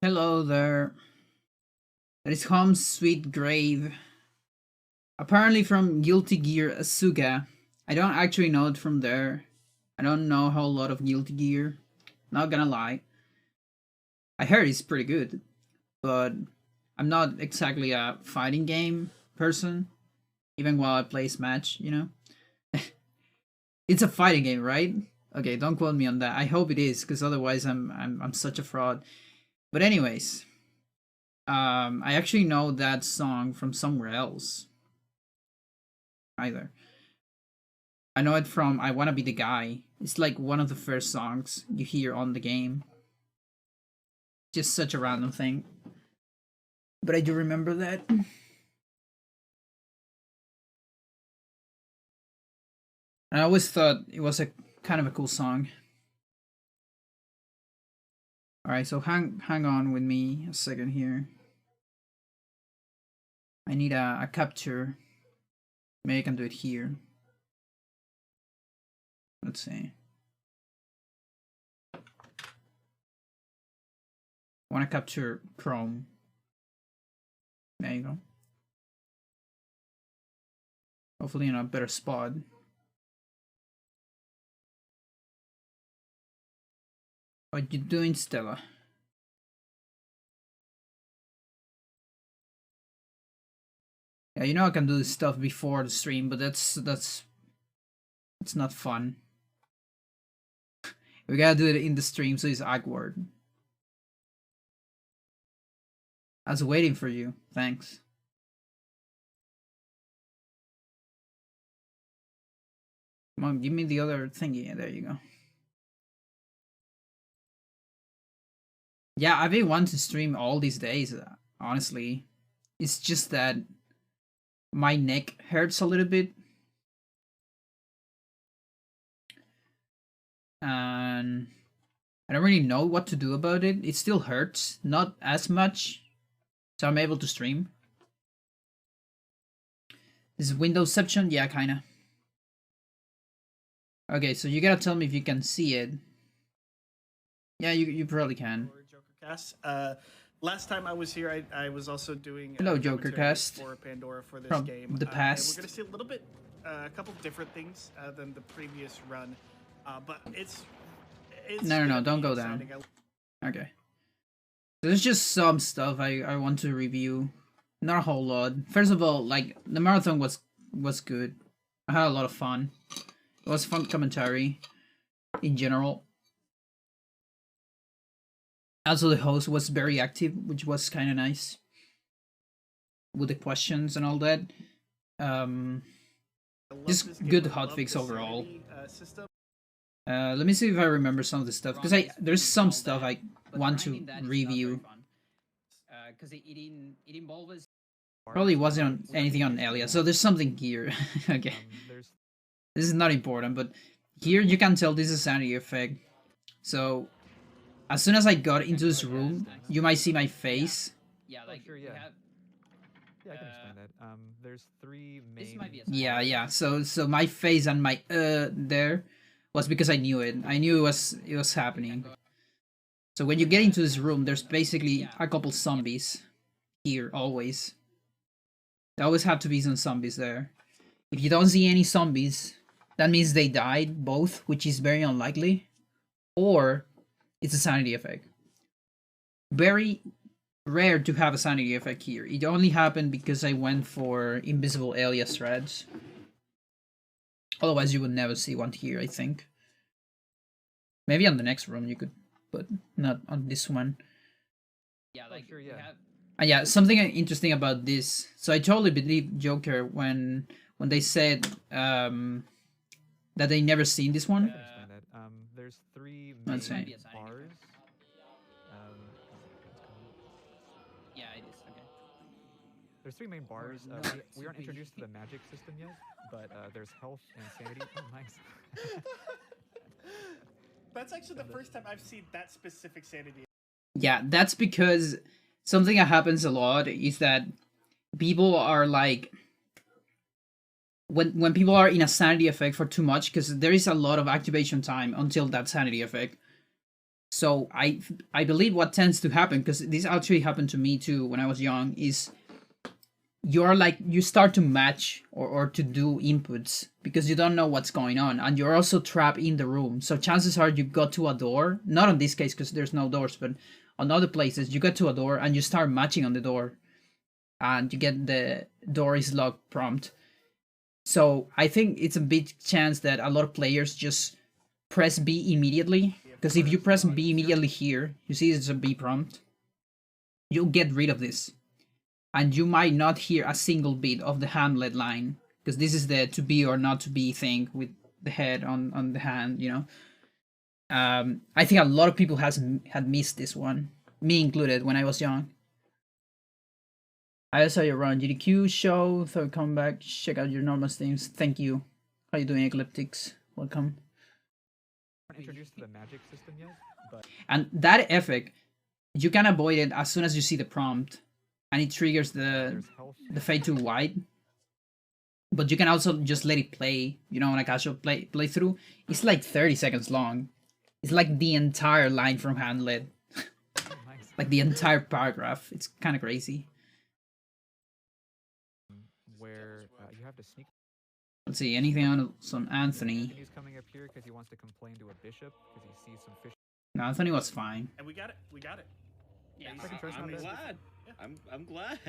Hello there. That is Home Sweet Grave. Apparently from Guilty Gear Asuga. I don't actually know it from there. I don't know a whole lot of Guilty Gear. Not gonna lie. I heard it's pretty good, but I'm not exactly a fighting game person, even while I play Smash, you know? It's a fighting game, right? Okay, don't quote me on that. I hope it is, because otherwise I'm such a fraud. But anyways, I actually know that song from somewhere else. Either. I know it from I Wanna Be the Guy. It's like one of the first songs you hear on the game. Just such a random thing. But I do remember that. I always thought it was a kind of a cool song. Alright, so hang on with me a second here. I need a capture. Maybe I can do it here. Let's see. I want to capture Chrome. There you go. Hopefully in a better spot. What you doing, Stella? Yeah, you know I can do this stuff before the stream, but that's it's not fun. We gotta do it in the stream, so it's awkward. I was waiting for you. Thanks. Come on, give me the other thingy. There you go. Yeah, I've been wanting to stream all these days, honestly. It's just that my neck hurts a little bit. And I don't really know what to do about it. It still hurts, not as much. So I'm able to stream. This is Windowsception? Yeah, kinda. Okay, so you gotta tell me if you can see it. Yeah, you probably can. Last time I was here, I was also doing Hello, Jokercast. for Pandora for this From game. the past. We're gonna see a little bit, a couple different things than the previous run, but it's no, don't go down. Okay. So there's just some stuff I want to review. Not a whole lot. First of all, like the marathon was good. I had a lot of fun. It was fun commentary in general. Also, the host was very active, which was kind of nice with the questions and all that. Just good hotfix overall. Let me see if I remember some of the stuff, because there's some stuff I want to review. Because it involves probably wasn't on anything on Elia, so there's something here. Okay, this is not important, but here you can tell this is sanity effect. So as soon as I got into this room, you might see my face. Yeah, like sure, yeah. Yeah, I can explain that. There's three main. Yeah. So my face and my there was because I knew it. I knew it was happening. So when you get into this room, there's basically a couple zombies here always. There always have to be some zombies there. If you don't see any zombies, that means they died both, which is very unlikely, or it's a sanity effect. Very rare to have a sanity effect here. It only happened because I went for invisible alias threads. Otherwise, you would never see one here, I think. Maybe on the next room you could, but not on this one. Yeah, like sure, yeah. Yeah, something interesting about this. So I totally believe Joker when they said that they never seen this one. There's three main bars. Yeah, it is. Okay. There's three main bars. We aren't introduced to the magic system yet, but there's health and sanity. Oh, nice. That's actually the first time I've seen that specific sanity. Yeah, that's because something that happens a lot is that people are like, when people are in a sanity effect for too much, because there is a lot of activation time until that sanity effect. So I believe what tends to happen, because this actually happened to me too when I was young, is you're like, you start to match or to do inputs because you don't know what's going on, and you're also trapped in the room. So chances are you got to a door, not on this case because there's no doors, but on other places you get to a door and you start matching on the door, and you get the door is locked prompt. So I think it's a big chance that a lot of players just press B immediately, because if you press B immediately here, you see it's a B prompt, you'll get rid of this. And you might not hear a single bit of the Hamlet line, because this is the to be or not to be thing with the head on the hand, you know. I think a lot of people had missed this one, me included, when I was young. I saw you around GDQ show, thought come back, check out your normal streams. Thank you. How you doing, Ecliptics? Welcome. Introduced to the magic system yet, but And that effect, you can avoid it as soon as you see the prompt, and it triggers the fade to white. But you can also just let it play, you know, on a casual playthrough. It's like 30 seconds long. It's like the entire line from Hamlet. nice. Like the entire paragraph. It's kind of crazy. Where you have to sneak. Let's see, anything on some Anthony? Anthony's coming up here because he wants to complain to a bishop because he sees some fish. No, Anthony was fine. And we got it. We got it. Yeah, Second choice I'm not bad. glad. Yeah. I'm glad.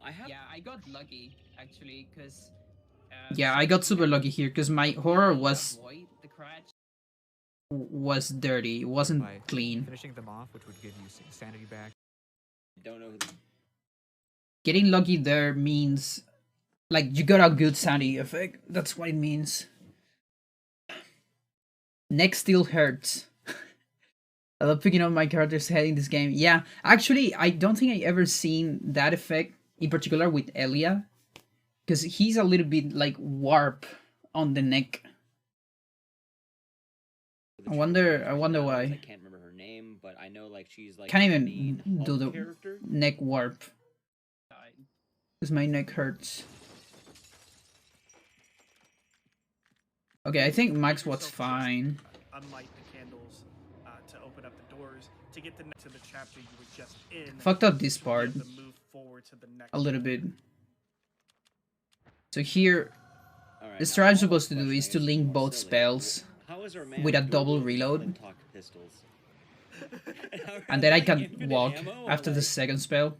I have. Yeah, I got lucky actually, because yeah, I got super lucky here because my horror was dirty. It wasn't By clean. finishing them off, which would give you sanity back. Don't know. Getting lucky there means like you got a good sanity effect. That's what it means. Neck still hurts. I love picking up my character's head in this game. Yeah, actually, I don't think I ever seen that effect in particular with Elia, because he's a little bit like warp on the neck. I wonder why. I can't remember her name, but I know like she's like. Can't the even main do Hulk the character. neck warp. Because my neck hurts. Okay, I think Max was fine. Unlight the candles to open up the doors to get to the chapter you were just in. Fucked up this to be part able to move forward to the next a little bit. So here, Alright, the now, strat I'm one supposed to do question is I to guess link more both silly. spells How is our man with a doing double with reload. flintlock pistols? And then I Like can infinite walk ammo, or, after the like- second spell.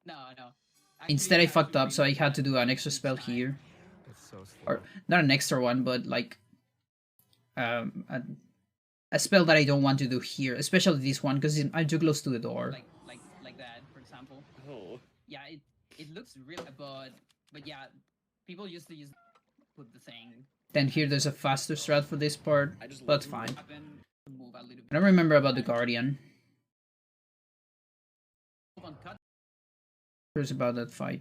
No. Instead I fucked up, so I had to do an extra spell here. It's so slow. Or not an extra one, but like a spell that I don't want to do here, especially this one because I'm too close to the door. Like that, for example. Oh. Yeah, it looks really, but yeah, people used to put the thing. Then here there's a faster strat for this part, I just but it's love fine. Happen to move a little bit. I don't remember about the Guardian. Move on, cut. Here's about that fight.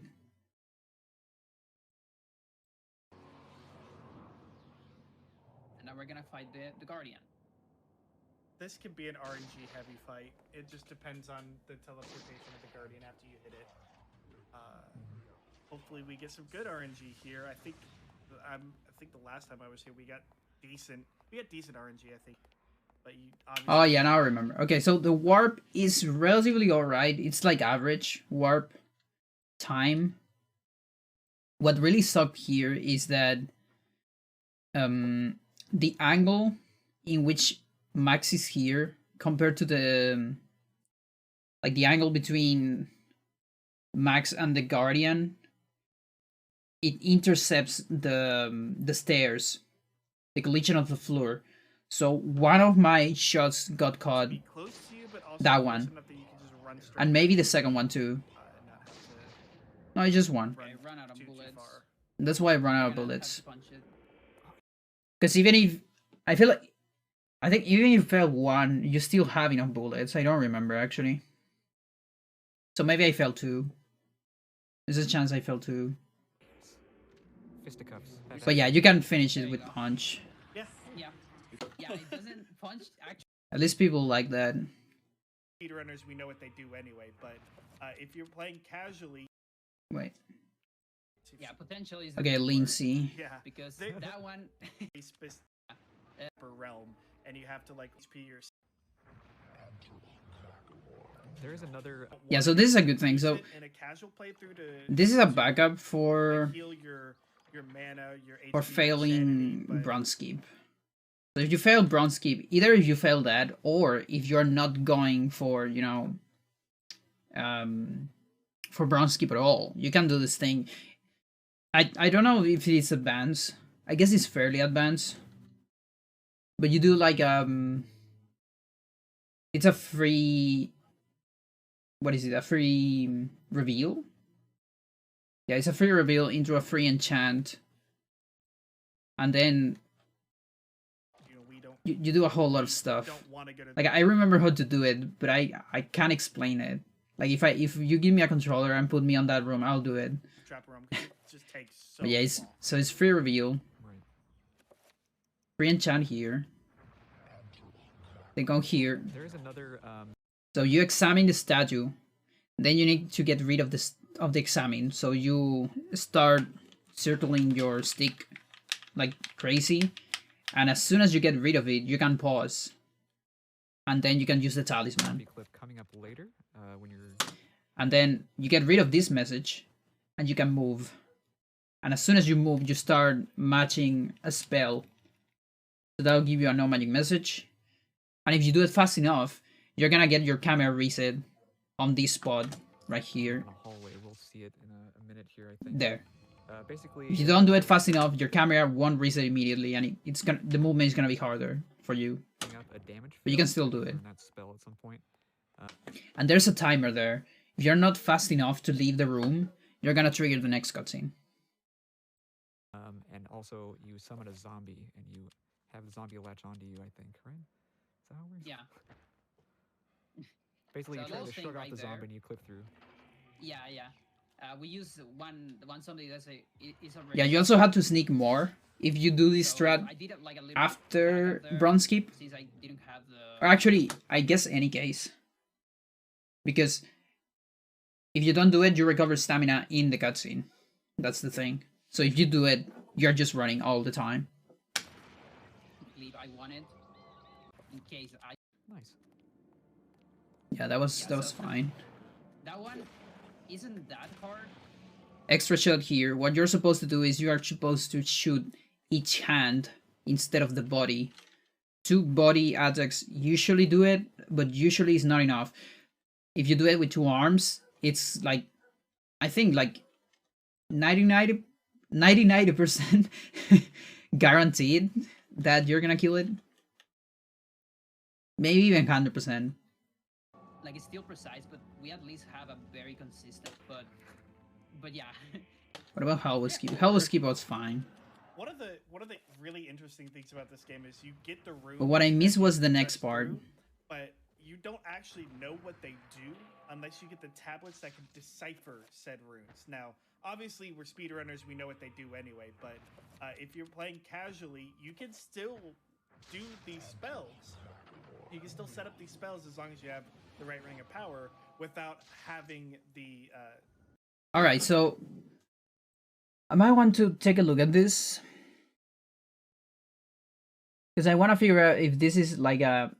And now we're gonna fight the Guardian. This could be an RNG heavy fight. It just depends on the teleportation of the Guardian after you hit it. Hopefully we get some good RNG here. I think the last time I was here we got decent RNG, I think. But you obviously Oh yeah, now I remember. Okay, so the warp is relatively alright. It's like average warp time. What really sucked here is that the angle in which Max is here compared to the like the angle between Max and the Guardian, it intercepts the stairs, the collision of the floor. So one of my shots got caught, be close to you, but also that close one. enough that you can just run straight and maybe the back, second one too. and not have to No, it's just one. Okay, run out of too bullets. far. That's why I run out of You're gonna have bullets. to punch it. Because even if I feel like, I think even if you fail one, you still have enough bullets. I don't remember actually. So maybe I failed two. There's a chance I failed two. Fisticuffs. But yeah, you can finish There it you with go. punch. Yeah, Yeah, it doesn't punch. Actually, At least people like that. speedrunners, we know what they do anyway. But if you're playing casually, Wait. yeah, potentially. Is Okay, the lean word, C. yeah, because They- that one. a specific realm and you have to like HP your. There is another. Yeah, so this is a good thing. Use So it in a casual playthrough to this is a to, backup like, for heal your mana, your HP, your failing sanity, but bronze keep. So if you fail bronze keep, either if you fail that or if you're not going for, you know, for bronze keep at all, you can do this thing. I don't know if it's advanced. I guess it's fairly advanced. But you do like it's a free, what is it? A free reveal? Yeah, it's a free reveal into a free enchant. And then you know, we don't. you do a whole lot of we stuff. Don't want to go to Like I remember how to do it, but I can't explain it. Like if you give me a controller and put me on that room, I'll do it. trap room. 'Cause it just takes so But yeah, it's long. so it's free reveal, Right. free enchant here. Then go here. There is another. So you examine the statue, then you need to get rid of the examine. So you start circling your stick like crazy, and as soon as you get rid of it, you can pause, and then you can use the talisman. Zombie clip coming up later when you're. And then you get rid of this message, and you can move. And as soon as you move, you start matching a spell. So that'll give you a no magic message. And if you do it fast enough, you're gonna get your camera reset on this spot right here. In the hallway, we'll see it in a minute here. I think. There. Basically. If you don't do it fast enough, your camera won't reset immediately, and the movement is gonna be harder for you. Up a damage But you can field still do it. on that spell at some point. And there's a timer there. If you're not fast enough to leave the room, you're gonna trigger the next cutscene. And also, you summon a zombie, and you have the zombie latch onto you. I think, right? Is that how it works? Yeah. Basically, So you try little to thing shrug off right the zombie, there. and you clip through. Yeah, yeah. We use one somebody that's is already. Yeah, you also have to sneak more if you do this so strat I did it like a little after backup there, bronze keep. since I didn't have Or the. actually, I guess any case. Because if you don't do it, you recover stamina in the cutscene. That's the thing. So if you do it, you're just running all the time. Leave I wanted in case I. Nice. Yeah, that was Yeah, so- fine. That one isn't that hard. Extra shot here. What you're supposed to do is you are supposed to shoot each hand instead of the body. 2 body attacks usually do it, but usually it's not enough. If you do it with 2 arms, it's like, I think like 99% guaranteed that you're gonna kill it. Maybe even 100%. Like it's still precise, but we at least have a very consistent. But yeah. What about Hell's Keep? Hell's Keep was fine. One of the really interesting things about this game is you get the room. But what I missed was the next part. But you don't actually know what they do unless you get the tablets that can decipher said runes. Now, obviously, we're speedrunners; we know what they do anyway. But if you're playing casually, you can still do these spells. You can still set up these spells as long as you have the right ring of power without having the. Alright, so I might want to take a look at this. Because I want to figure out if this is like a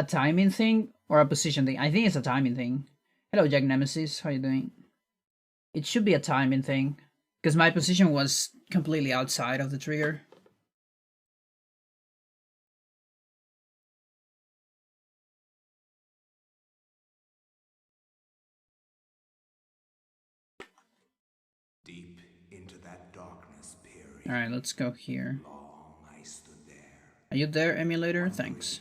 timing thing or a position thing. I think it's a timing thing. Hello, Jack Nemesis. How you doing? It should be a timing thing. Because my position was completely outside of the trigger. Deep into that darkness period. Alright, let's go here. Long I stood there. Are you there, emulator? Thanks.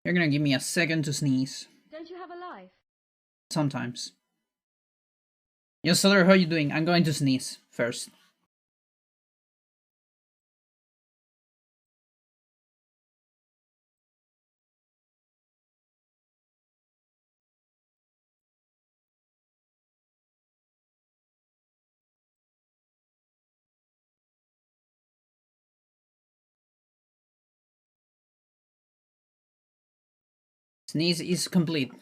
You're gonna give me a second to sneeze. Don't you have a life? Sometimes. Yo, Solar, how you doing? I'm going to sneeze first. Sneeze is complete.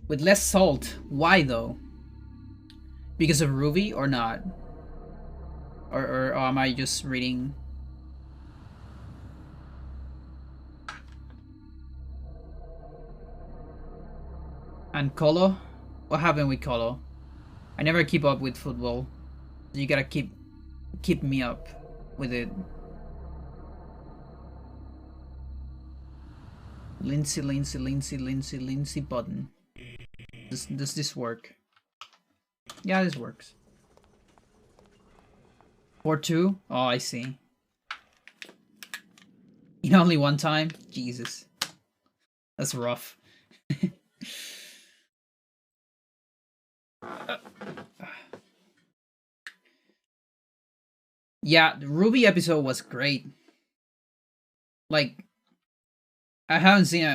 With less salt. Why though? Because of Ruby or not? Or am I just reading? And Colo? What happened with Colo? I never keep up with football. You gotta keep me up with it. Lindsay button. Does this work? Yeah, this works. 4-2? Oh, I see. In only one time? Jesus. That's rough. Yeah, the Ruby episode was great. Like, I haven't seen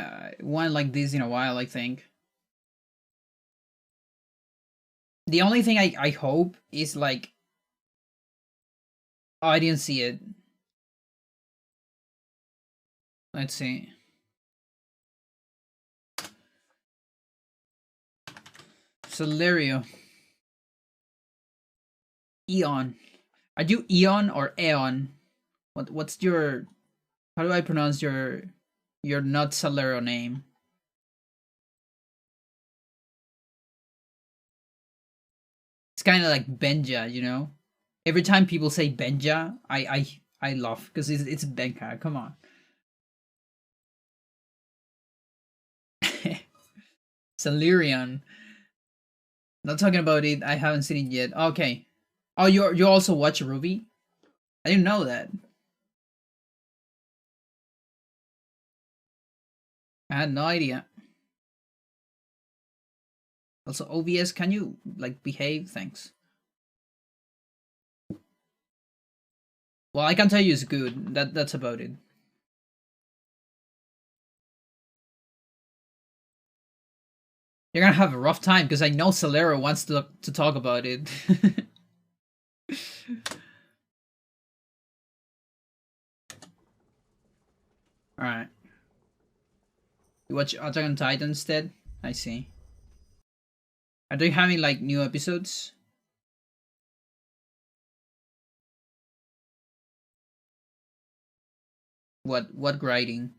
one like this in a while, I think. The only thing I hope is like... Oh, I didn't see it. Let's see. Celerio. Eon. Are you Eon or Aeon? What's your... How do I pronounce your not Celerio name? It's kind of like Benja, you know? Every time people say Benja, I laugh because it's Benka. Come on. Celerion. Not talking about it. I haven't seen it yet. Okay. Oh, you also watch Ruby? I didn't know that. I had no idea. Also, OBS, can you like behave? Thanks. Well, I can tell you it's good. That's about it. You're gonna have a rough time because I know Celero wants to talk about it. Alright. You watch Attack on Titan instead? I see. Are they having like new episodes? What writing?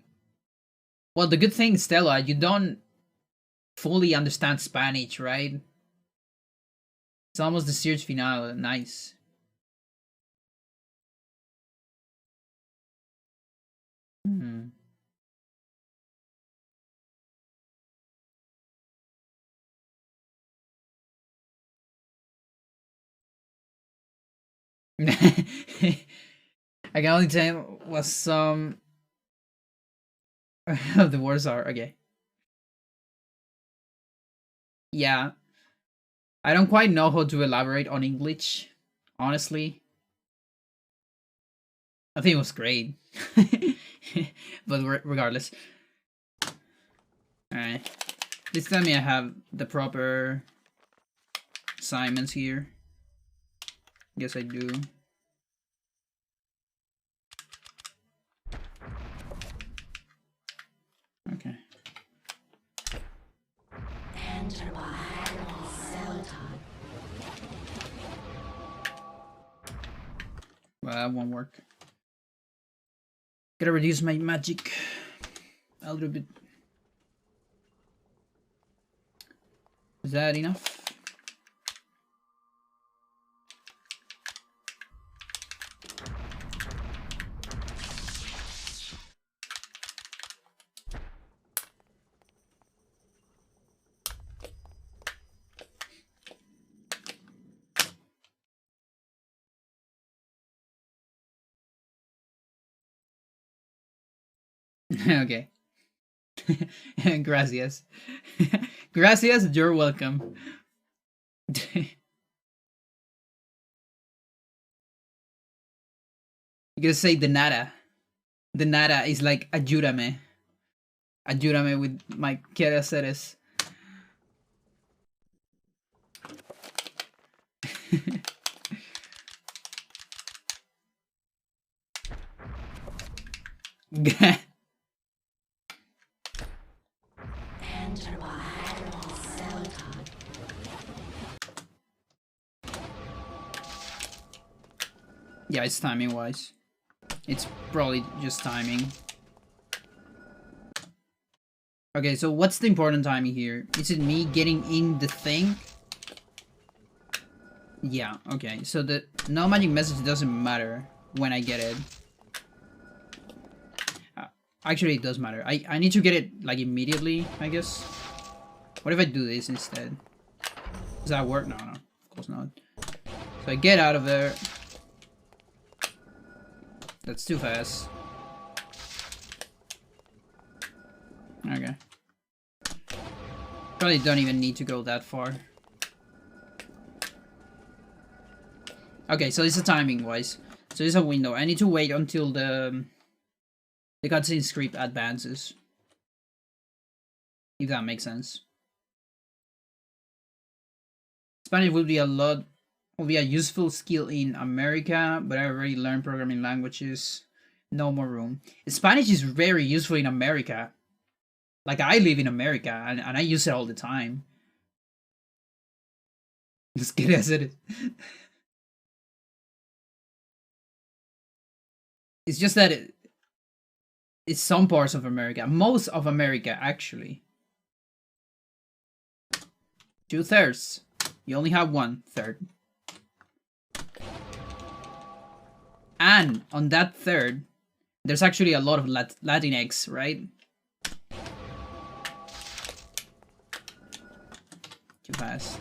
Well, the good thing, Stella, you don't fully understand Spanish, right? It's almost the series finale. Nice. Hmm. I can only tell what some of the words are. Okay. Yeah. I don't quite know how to elaborate on English, honestly. I think it was great. But regardless. Alright. Please tell me I have the proper assignments here. Yes, I do. Okay. Well, that won't work. Gotta reduce my magic a little bit. Is that enough? Okay. Gracias. Gracias, you're welcome. You gotta say de nada. De nada is like ayúdame. Ayúdame with my quehaceres. Yeah, it's timing wise. It's probably just timing. Okay, so what's the important timing here? Is it me getting in the thing? Yeah, okay. So the no magic message doesn't matter when I get it. Actually, it does matter. I need to get it, like, immediately, I guess. What if I do this instead? Does that work? No, no. Of course not. So I get out of there. That's too fast. Okay. Probably don't even need to go that far. Okay, so it's a timing wise. So it's a window. I need to wait until the cutscene script advances. If that makes sense. Spanish would be a useful skill in America, but I already learned programming languages. No more room. Spanish is very useful in America. Like, I live in America, and I use it all the time. Just get as it is. It's just that it's some parts of America. Most of America, actually. 2/3. You only have 1/3. And on that third, there's actually a lot of Latinx, right? Too fast.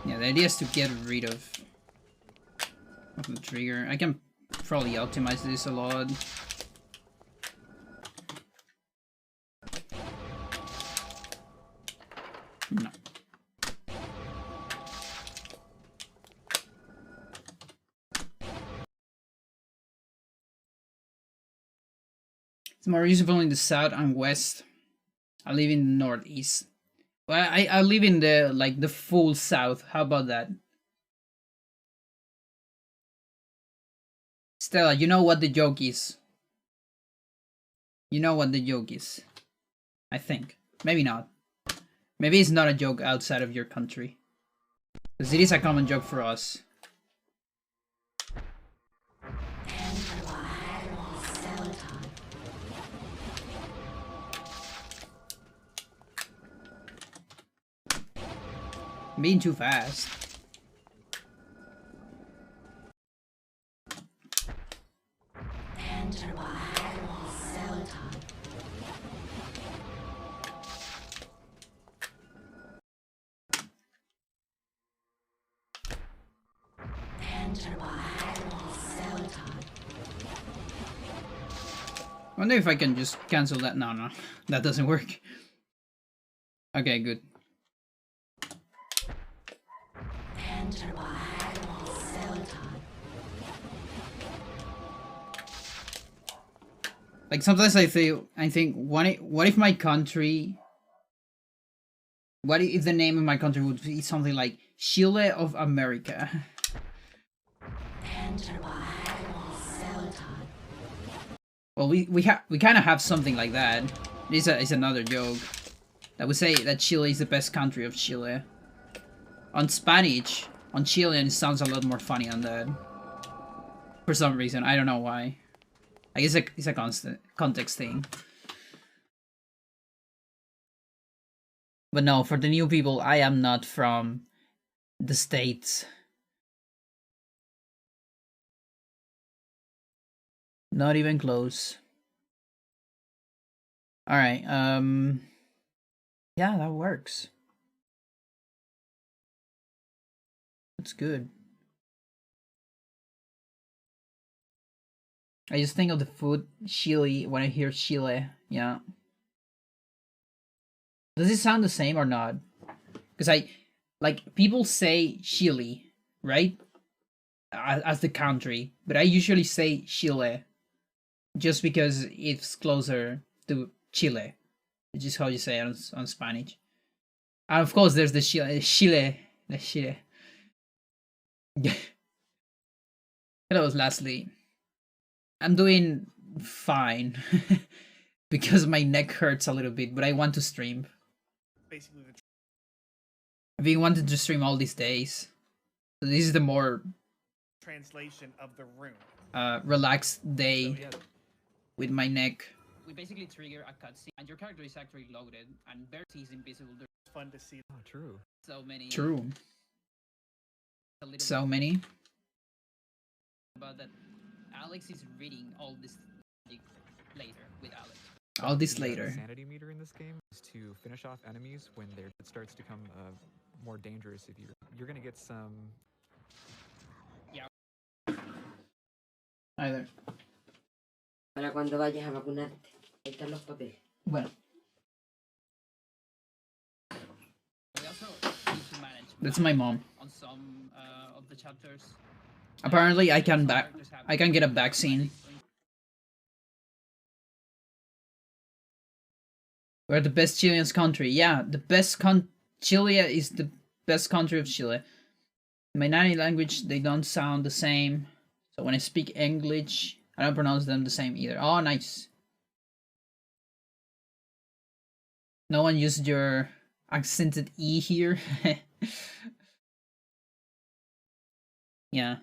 Yeah, the idea is to get rid of the trigger. I can probably optimize this a lot. No. It's more useful in the south and west. I live in the northeast. Well, I live in the, like, the full south. How about that? Stella, you know what the joke is. You know what the joke is. I think. Maybe not. Maybe it's not a joke outside of your country. Because it is a common joke for us. Being too fast. Wonder if I can just cancel that. No, no, that doesn't work. Okay, good. Like, sometimes I think, what if my country, what if the name of my country would be something like Chile of America? Well, we kind of have something like that. It's another joke that would say that Chile is the best country of Chile. On Spanish, on Chilean, it sounds a lot more funny on that. For some reason, I don't know why. I guess it's a constant context thing. But no, for the new people, I am not from the States. Not even close. Alright, yeah, that works. That's good. I just think of the food Chile when I hear Chile, yeah. Does it sound the same or not? Because people say Chile, right? As the country, but I usually say Chile just because it's closer to Chile, which is how you say it on Spanish. And of course, there's the Chile. Hello, lastly. I'm doing fine because my neck hurts a little bit, but I want to stream. Basically, the I've been wanting to stream all these days. So this is the more translation of the rune. relaxed So day yeah, with my neck. We basically trigger a cutscene, and your character is actually loaded, and Bertie is invisible. There's it's fun to see. Oh, true. so many. True. A little So many. about that. Alex is reading all this later with Alex. All this The later. sanity meter in this game is to finish off enemies when it starts to become more dangerous. If you're gonna get some. Either. Para cuando vayas a vacunarte. Ahí están los papeles. Bueno, We also need to manage. that's my mom. On some of the chapters. Apparently, I Some can characters have I can get a vaccine. We're the best Chilean country. Yeah, the best Chile is the best country of Chile. My nanny language, they don't sound the same. So when I speak English, I don't pronounce them the same either. Oh, nice. No one used your accented E here. Yeah.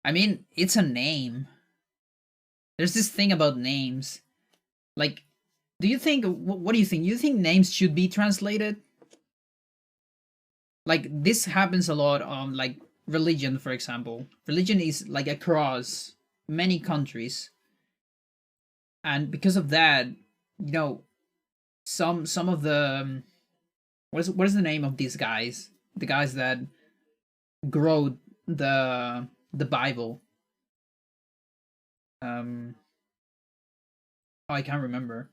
I mean, it's a name. There's this thing about names. Like, do you think, what do you think? You think names should be translated? Like, this happens a lot on, like, religion, for example. Religion is, like, across many countries. And because of that, you know, some of the, what is the name of these guys? The guys that wrote the Bible. Oh, I can't remember.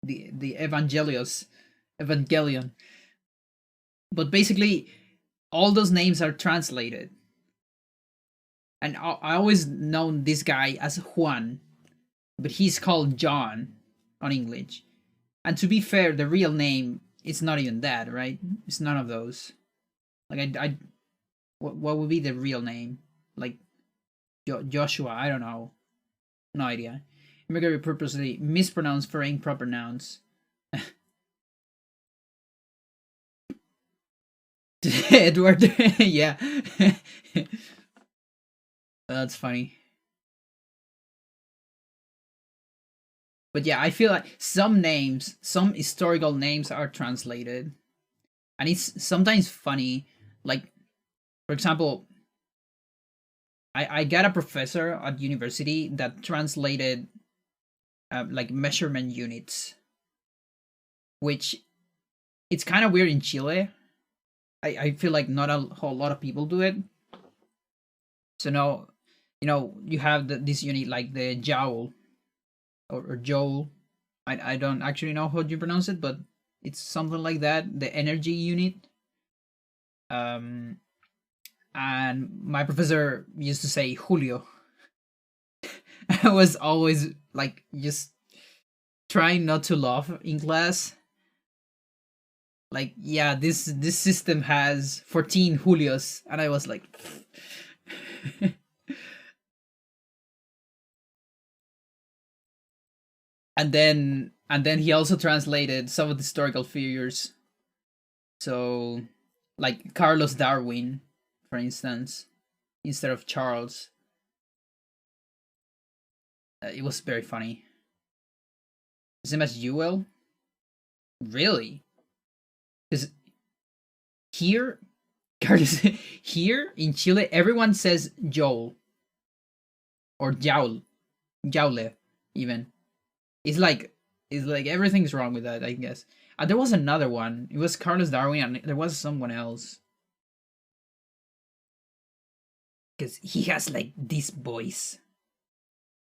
The Evangelion. But basically, all those names are translated. And I always known this guy as Juan, but he's called John on English. And to be fair, the real name is not even that, right? It's none of those. Like what would be the real name? Like Joshua? I don't know. No idea. Immigrant purposely mispronounced for improper nouns. Edward, yeah. That's funny. But yeah, I feel like some names, some historical names are translated. And it's sometimes funny. Like, for example, I got a professor at university that translated like measurement units, which it's kind of weird in Chile. I feel like not a whole lot of people do it. So now, you know, you have this unit like the joule or joule. I don't actually know how you pronounce it, but it's something like that. The energy unit. And my professor used to say Julio. I was always like just trying not to laugh in class. Like, yeah, this system has 14 Julios, and I was like and then he also translated some of the historical figures. So like Carlos Darwin, for instance, instead of Charles. It was very funny. Same as Ewell? Really? Because here, here in Chile, everyone says Joel. Or Joule. Joule, even. It's like everything's wrong with that, I guess. There was another one. It was Carlos Darwin, and there was someone else. Because he has like this voice.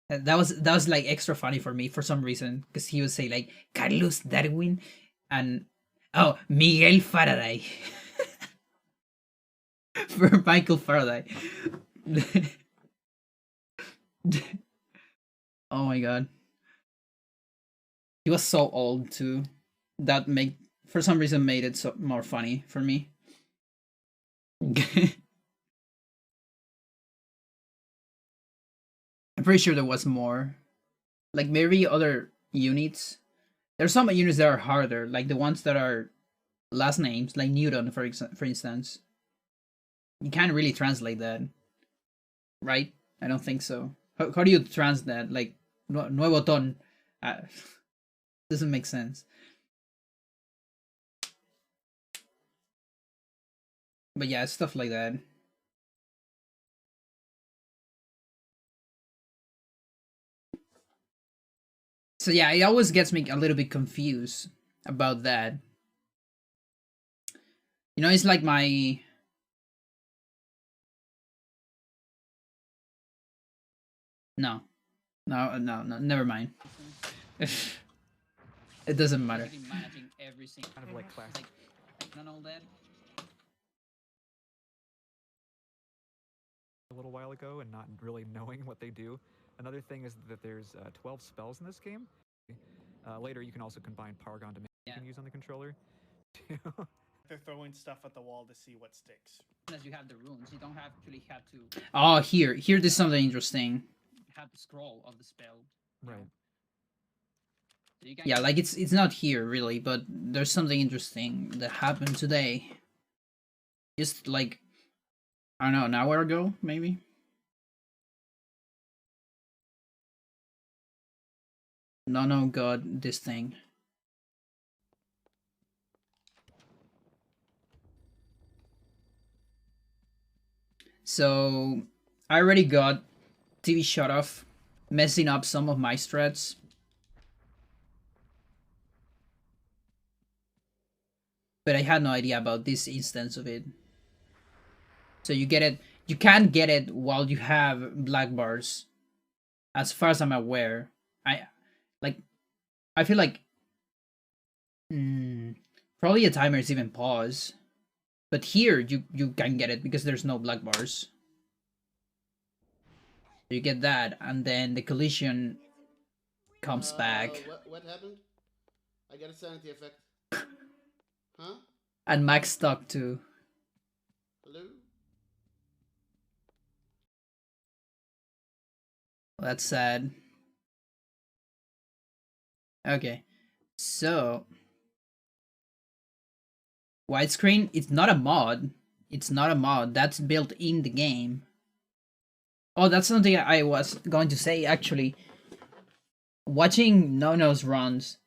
That was like extra funny for me for some reason, because he would say like Carlos Darwin and oh, Miguel Faraday. For Michael Faraday. Oh my god. He was so old too. That for some reason made it so more funny for me. I'm pretty sure there was more. Like maybe other units. There's some units that are harder, like the ones that are last names, like Newton, for instance. You can't really translate that, right? I don't think so. How do you translate that? Like, nuevo ton. Uh, doesn't make sense. But yeah, stuff like that. So yeah, it always gets me a little bit confused about that. You know, it's like my... No. No, never mind. It doesn't matter. Basically managing every single Kind of like classic. like and all that. A little while ago and not really knowing what they do. Another thing is that there's 12 spells in this game. Later, you can also combine Paragon to you can use on the controller. They're throwing stuff at the wall to see what sticks. As you have the runes, you don't actually have to Oh, here there's something interesting. have the scroll of the spell. Right. So you can Yeah, like it's not here really, but there's something interesting that happened today. Just like, I don't know, an hour ago, maybe? No, God, this thing. So, I already got TV shut off, messing up some of my strats. But I had no idea about this instance of it. So you get it, you can't get it while you have black bars. As far as I'm aware. I feel like probably a timer is even paused. But here you can get it because there's no black bars. You get that, and then the collision comes back. What happened? I got a sanity effect. Huh? And Max stuck too. Hello? That's sad. Okay, so widescreen, it's not a mod. It's not a mod. That's built in the game. Oh, that's something I was going to say, actually. Watching Nono's runs,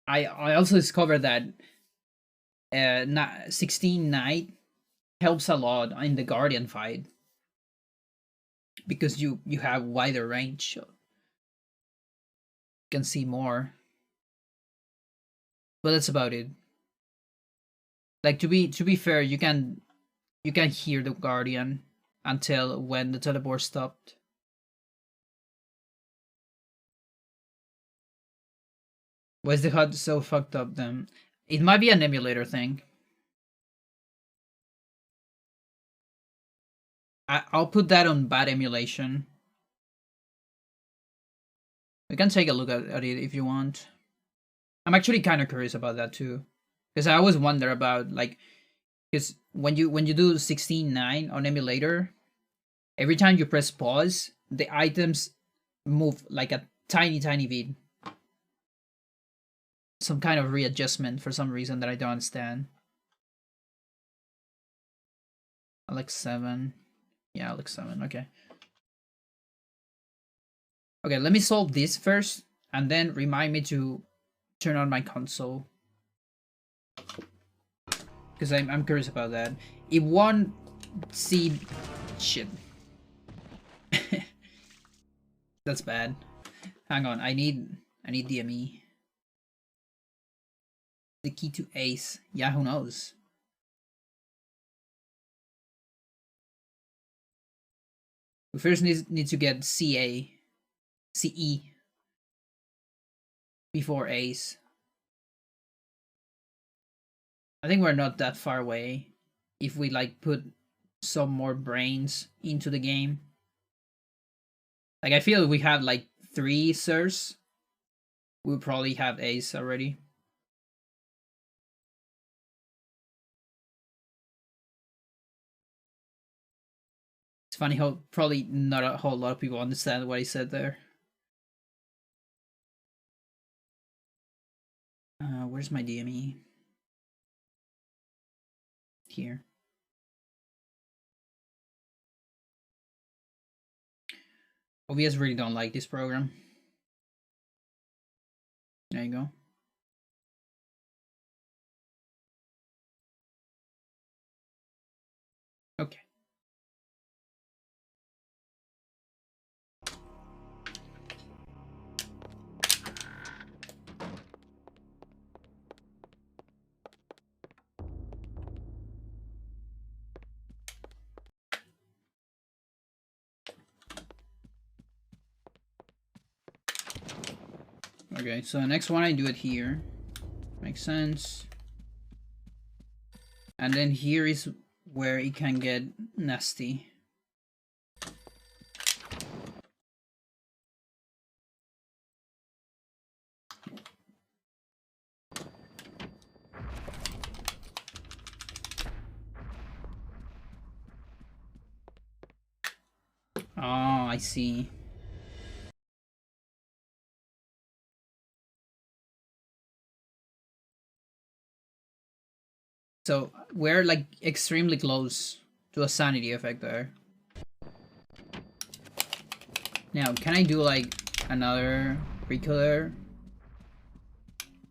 I also discovered that 16 Night helps a lot in the Guardian fight. Because you have wider range. You can see more. But that's about it. Like, to be fair, you can hear the Guardian until when the teleport stopped. Why is the HUD so fucked up then? It might be an emulator thing. I'll put that on bad emulation. We can take a look at it if you want. I'm actually kind of curious about that too. Because I always wonder about, like, because when you do 16:9 on emulator, every time you press pause, the items move like a tiny bit. Some kind of readjustment for some reason that I don't understand. Alex 7. Yeah, Alex 7, okay. Okay, let me solve this first, and then remind me to turn on my console. Because I'm curious about that. It won't see... Shit. That's bad. Hang on, I need DME. The key to ace. Yeah, who knows? We first need to get CE before ace. I think we're not that far away if we like put some more brains into the game. Like, I feel we have like 3 sirs. We'll probably have ace already. It's funny how probably not a whole lot of people understand what I said there. Where's my DME? here. OBS really don't like this program. There you go. Okay. Okay, so the next one I do it here. Makes sense. And then here is where it can get nasty. Oh, I see. So we're like extremely close to a sanity effect there. Now, can I do like another recoil there?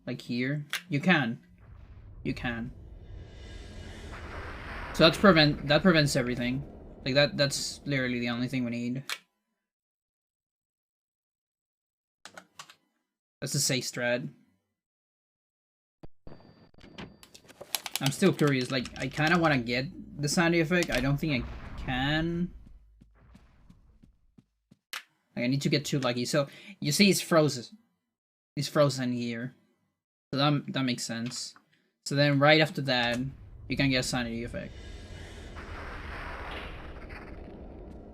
Like here? You can. You can. So that prevents everything. Like that's literally the only thing we need. That's a safe strat. I'm still curious, like, I kind of want to get the sanity effect. I don't think I can. Like, I need to get too lucky. So, you see it's frozen. It's frozen here. So that makes sense. So then right after that, you can get a sanity effect.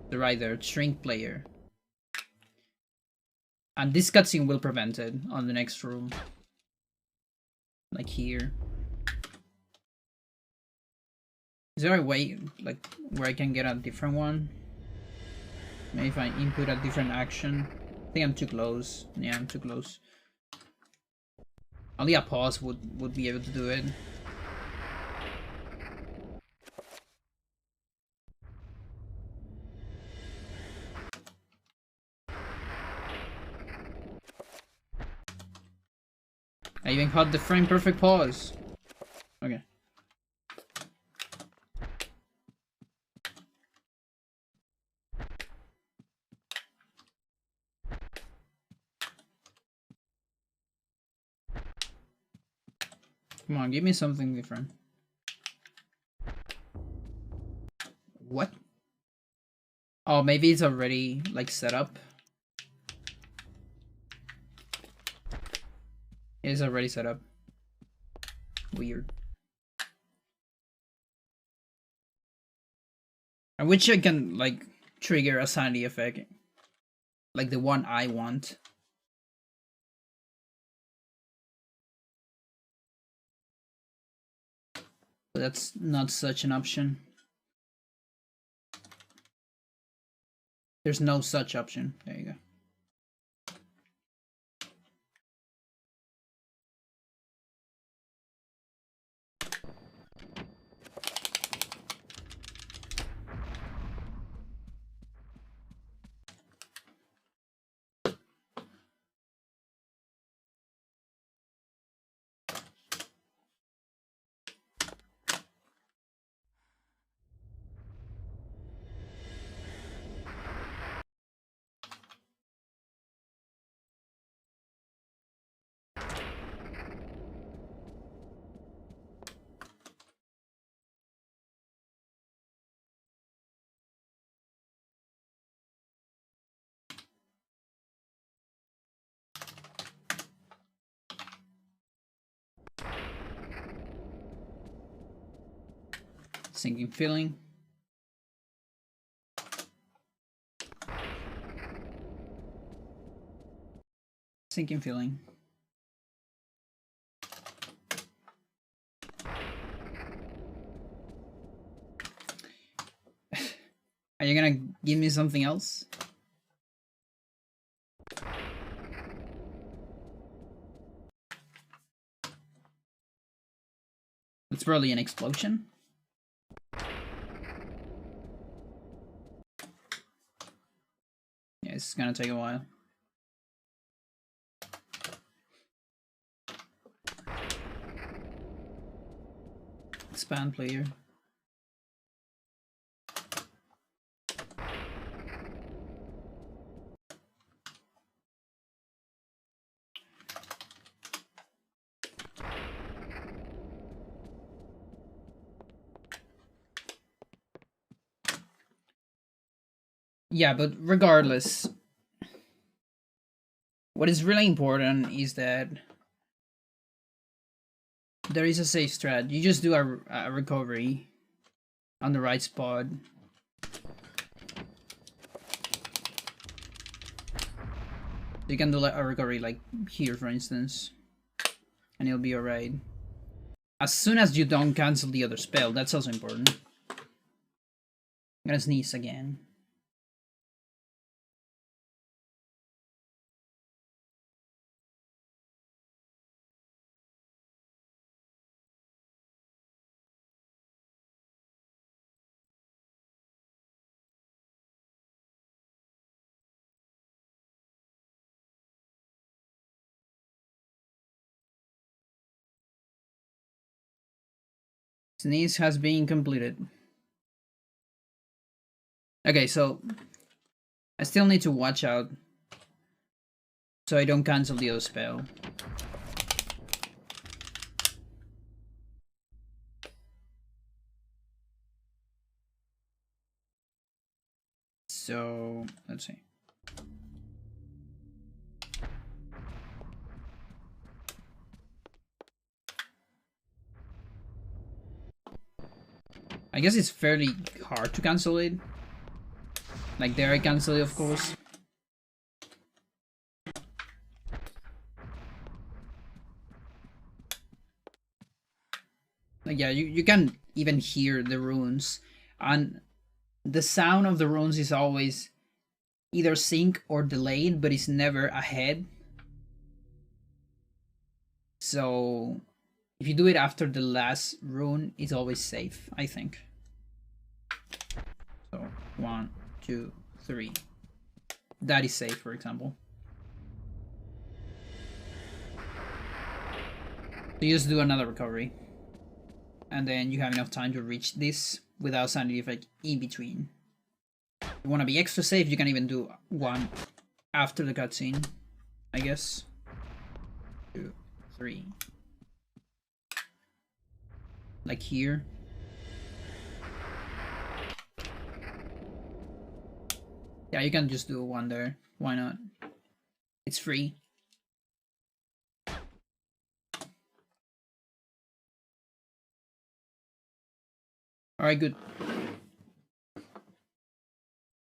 So right there, shrink player. And this cutscene will prevent it on the next room. Like here. Is there a way, like, where I can get a different one? Maybe if I input a different action. I think I'm too close. Yeah, I'm too close. Only a pause would be able to do it. I even caught the frame perfect pause. Okay. Come on, give me something different. What? Oh, maybe it's already, like, set up. It's already set up. Weird. I wish I can, like, trigger a sanity effect. Like the one I want. But that's not such an option. There's no such option. There you go. Sinking feeling. Sinking feeling. Are you gonna give me something else? It's probably an explosion. it's gonna take a while. Expand player. Yeah, but regardless, what is really important is that there is a safe strat. You just do a recovery on the right spot. You can do like a recovery like here, for instance, and it'll be alright. As soon as you don't cancel the other spell, that's also important. I'm gonna sneeze again. Sneeze has been completed. Okay, so I still need to watch out so I don't cancel the other spell. So let's see. I guess it's fairly hard to cancel it. Like there I cancel it, of course. Like yeah, you can even hear the runes. And the sound of the runes is always either sync or delayed, but it's never ahead. So if you do it after the last rune, it's always safe, I think. So 1, 2, 3. That is safe, for example. So you just do another recovery. And then you have enough time to reach this without sanity effect in between. If you want to be extra safe, you can even do one after the cutscene, I guess. 2, 3. Like here. Yeah, you can just do one there. Why not? It's free. Alright, good.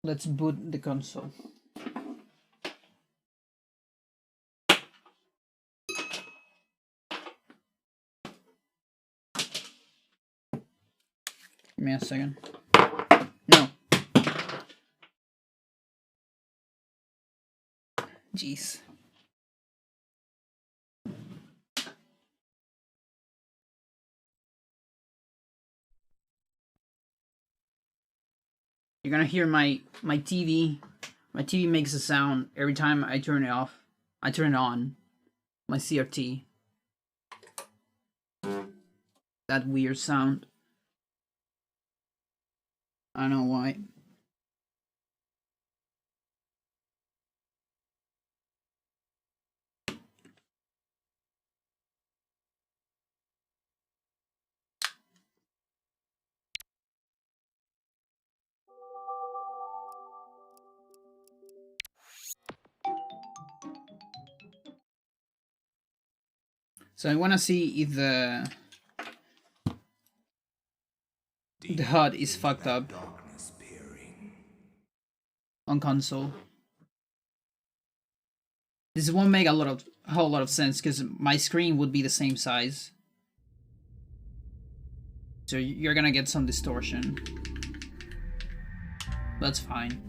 Let's boot the console. Give me a second. No. Jeez. You're gonna hear my TV. My TV makes a sound every time I turn it off. I turn it on. My CRT. That weird sound. I don't know why. So I want to see if the HUD is fucked up on console. This won't make a whole lot of sense because my screen would be the same size. So you're gonna get some distortion. That's fine.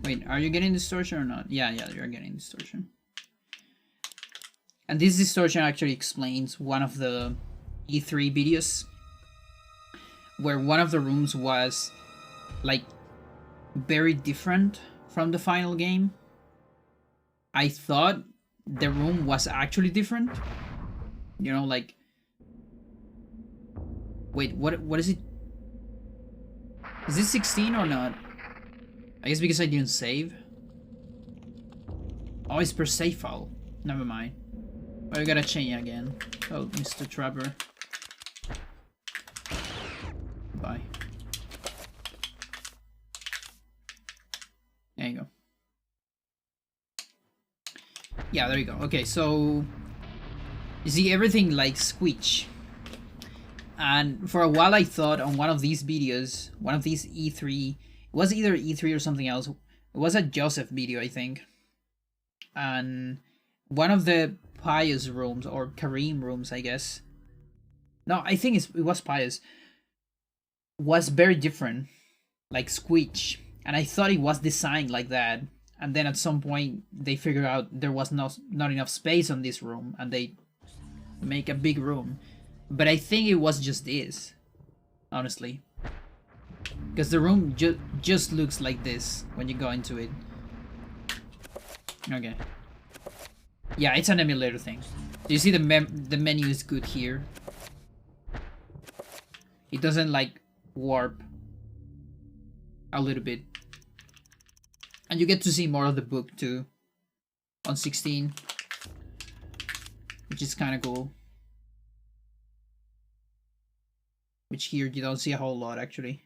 Wait, are you getting distortion or not? Yeah, you're getting distortion. And this distortion actually explains one of the E3 videos, where one of the rooms was like very different from the final game. I thought the room was actually different. You know, like, wait, what is it? Is this 16 or not? I guess because I didn't save. Oh, it's per save file. Never mind. Oh, we gotta change again. Oh, Mr. Trapper. Bye. There you go. Yeah, there you go. Okay, so you see everything like squeech. And for a while I thought on one of these videos, one of these E3, it was either E3 or something else. It was a Joseph video, I think. And one of the Pious rooms, or Kareem rooms, I guess. No, I think it was Pious. Was very different. Like squeech. And I thought it was designed like that. And then at some point they figured out there was not enough space on this room. And they make a big room. But I think it was just this. Honestly. Because the room just looks like this when you go into it. Okay. Yeah, it's an emulator thing. Do you see the menu is good here? It doesn't like warp a little bit. And you get to see more of the book too on 16, which is kind of cool. Which here you don't see a whole lot actually.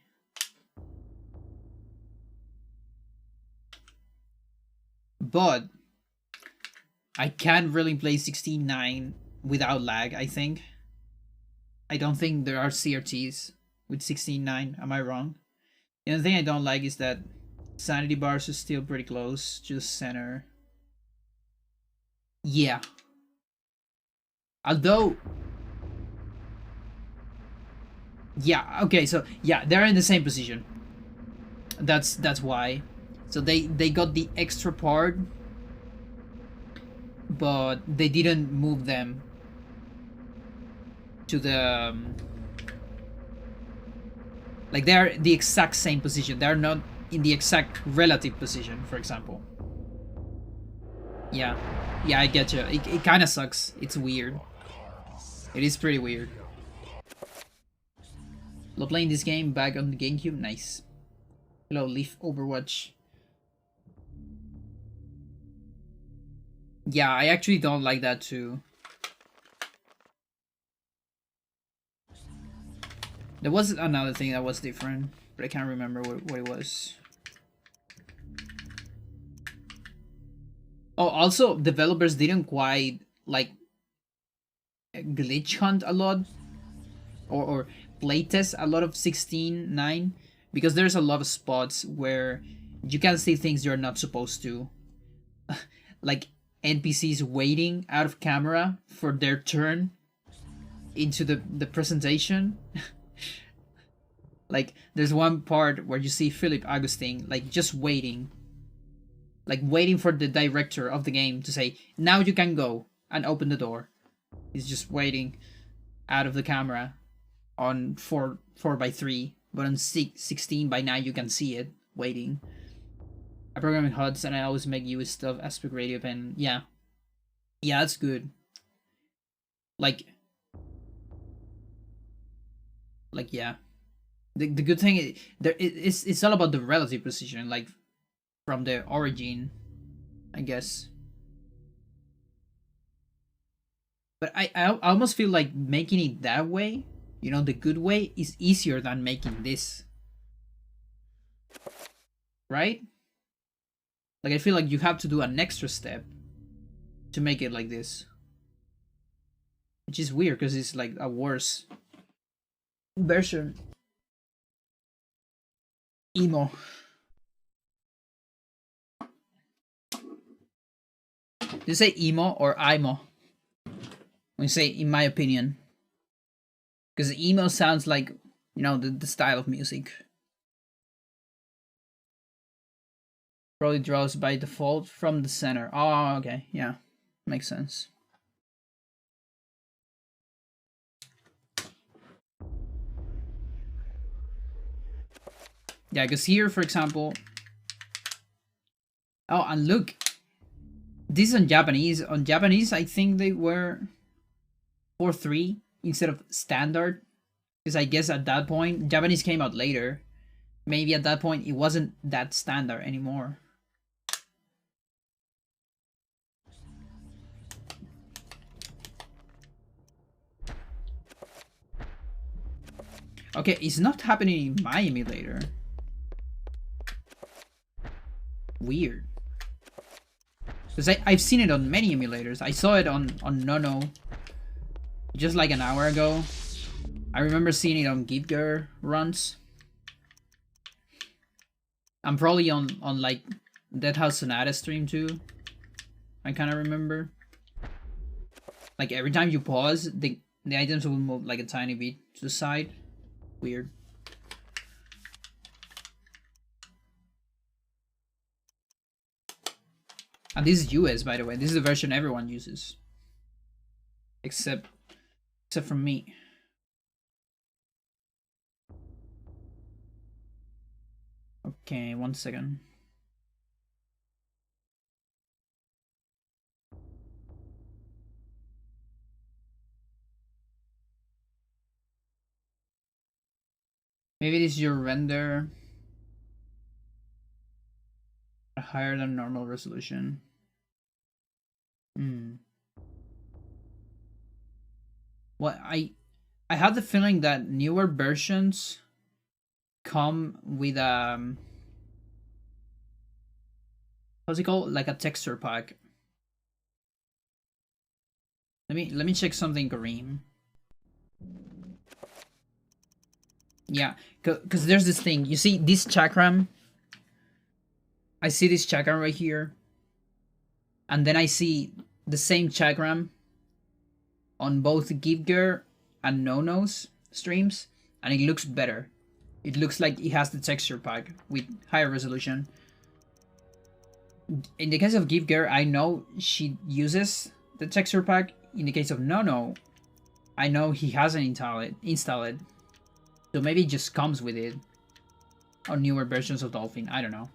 But I can't really play 16.9 without lag, I think. I don't think there are CRTs with 16.9, am I wrong? The only thing I don't like is that sanity bars are still pretty close to the center. Yeah. Although... yeah, okay, so yeah, they're in the same position. That's why. So they got the extra part, but they didn't move them to the like they're the exact same position. They're not in the exact relative position, for example. Yeah, I get you. It kind of sucks. It's weird. It is pretty weird. Love playing this game back on the GameCube. Nice. Hello, Leaf Overwatch. Yeah, I actually don't like that too. There was another thing that was different, but I can't remember what it was. Oh, also, developers didn't quite, like, glitch hunt a lot. Or playtest a lot of 16.9. Because there's a lot of spots where you can see things you're not supposed to. Like, NPCs waiting out of camera for their turn into the presentation. Like, there's one part where you see Philip Augustine, like, just waiting. Like, waiting for the director of the game to say, now you can go and open the door. He's just waiting out of the camera on 4x3. But on 16:9 you can see it, waiting. I program in HUDs and I always make use stuff, aspect ratio pen. Yeah. Yeah, that's good. Like, yeah. The good thing is, it's all about the relative position, like, from the origin, I guess. But I almost feel like making it that way, you know, the good way, is easier than making this. Right? Like, I feel like you have to do an extra step to make it like this. Which is weird, because it's like a worse version. Emo. Do you say emo or imo? When you say, in my opinion. Because emo sounds like, you know, the style of music. Probably draws by default from the center. Oh, okay. Yeah. Makes sense. Yeah, because here, for example... Oh, and look. This is on Japanese. On Japanese, I think they were 4-3 instead of standard. Because I guess at that point, Japanese came out later. Maybe at that point, it wasn't that standard anymore. Okay, it's not happening in my emulator. Weird. Because I've seen it on many emulators. I saw it on Nono just like an hour ago. I remember seeing it on Gitger runs. I'm probably on like Dead House Sonata stream too. I kind of remember. Like every time you pause, the items will move like a tiny bit to the side. Weird. And this is US, by the way. This is the version everyone uses. Except from me. Okay, 1 second. Maybe this is your render. Higher than normal resolution. Well, I have the feeling that newer versions come with what's it called? Like a texture pack. Let me check something, Kareem. Yeah, because there's this thing. You see this chakram? I see this chakram right here. And then I see the same chakram on both Givger and Nono's streams. And it looks better. It looks like it has the texture pack with higher resolution. In the case of Givger, I know she uses the texture pack. In the case of Nono, I know he hasn't installed it. So maybe it just comes with it on newer versions of Dolphin. I don't know.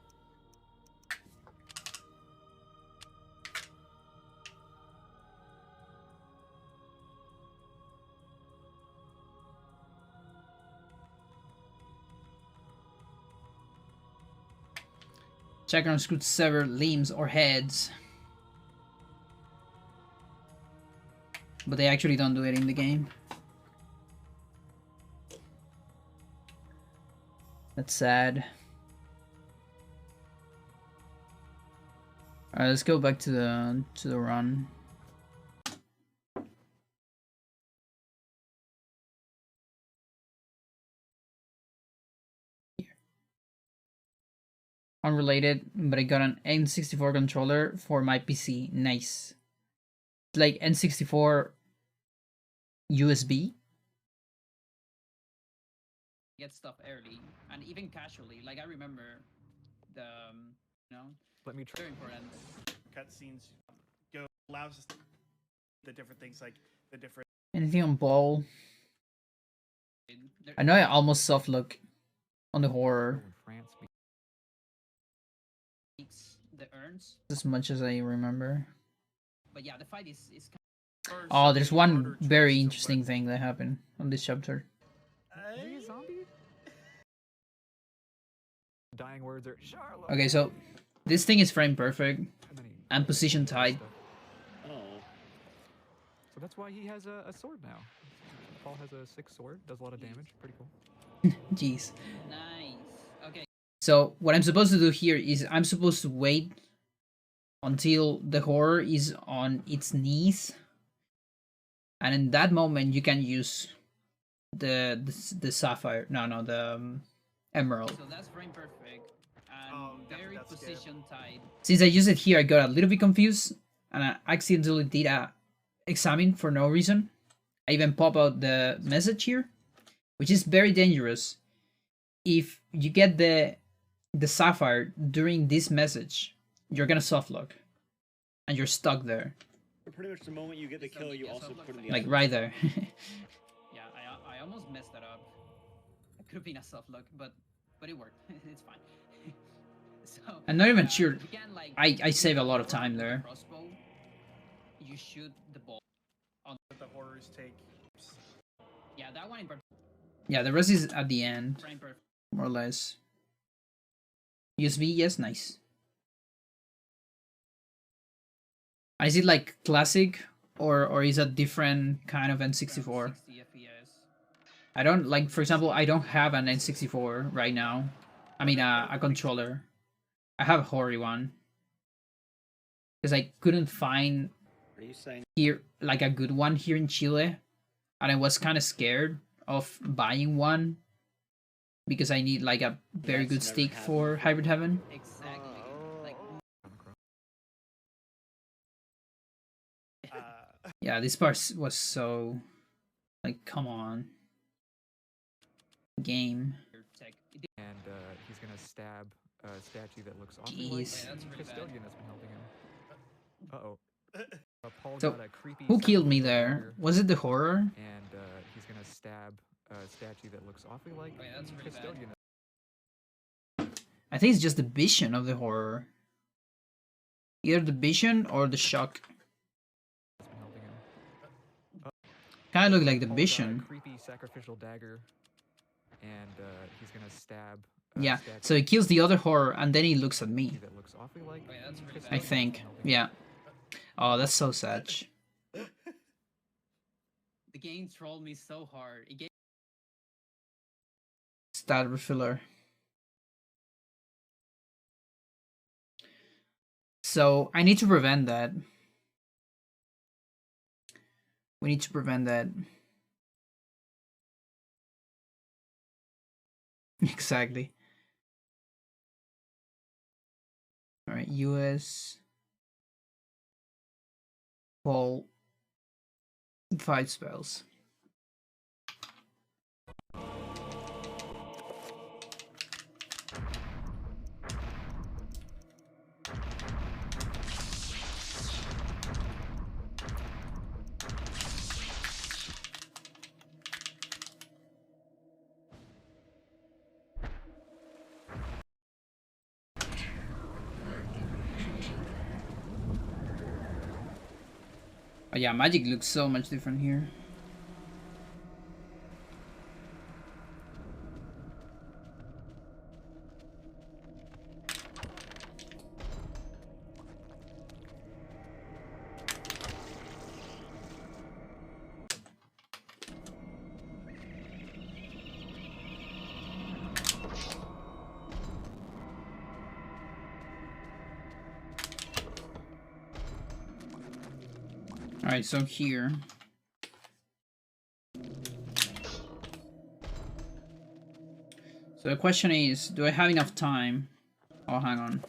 Chakrams could sever limbs or heads. But they actually don't do it in the game. That's sad. Alright, let's go back to the run. Unrelated, but I got an N64 controller for my PC. Nice. It's like N64 USB. Get stuff early and even casually. Like I remember the, Let me try. very important. Cutscenes allows us to the different things, like the different. Anything on ball? I know I almost soft look on the horror. France. The urns. As much as I remember. But yeah, the fight is kind of... Oh, there's one very interesting thing that happened on this chapter. Is he a zombie? Dying words are Charlotte. Okay, so this thing is frame perfect and position tight. Oh. So that's why he has a sword now. Paul has a 6 sword, does a lot of damage. Pretty cool. Jeez. Nice. Okay. So what I'm supposed to do here is I'm supposed to wait until the horror is on its knees, and in that moment you can use the sapphire. No, the emerald. So that's frame perfect and very position tight. Since I used it here, I got a little bit confused and I accidentally did a examine for no reason. I even pop out the message here, which is very dangerous. If you get the sapphire during this message, you're gonna softlock and you're stuck there. Pretty much the moment you get the kill, you also put in the Like right there. Yeah, I almost messed that up. It could have been a soft lock, but but it worked. It's fine. So I'm not even sure. you can, like, I save a lot of with time a there. crossbow, you shoot the ball. The horrors take. Yeah, that one in Yeah, the rest is at the end, frame per. more or less. USB, yes, nice. Is it like classic, or is it different kind of N64? 60 FPS. I don't like, for example, I don't have an N64 right now. I mean, a controller. I have a Hori one because I couldn't find Are you saying here like a good one here in Chile, and I was kind of scared of buying one because I need like a very That's good never stick happened for before. Hybrid Heaven. Exactly. Like, Yeah, this part was so like, come on, game. your tech. And he's gonna stab a statue that looks awfully like Jeez. Yeah, that's the pretty bad. custodian that's been helping him. Uh-oh. Paul So, got a creepy who killed me sacrificial there? dagger, Was it the horror? and he's gonna stab a statue that looks awfully like Oh, yeah, that's the pretty bad. custodian. I think it's just the vision of the horror. Either the vision or the shock. That's been helping him. Kind of look like the Paul got a vision. creepy sacrificial dagger, and he's gonna stab. Yeah, statue so he kills the other horror and then he looks at me. that looks awfully like Oh, yeah, that's the pretty I bad. custodian think. that's been helping him. Yeah. Oh, that's so sad. The game trolled me so hard. It gave Stat refiller. So I need to prevent that. We need to prevent that. Exactly. All right, US. Paul. 5 spells. Oh yeah, magic looks so much different here. Alright, so here. So the question is, do I have enough time? Oh, hang on.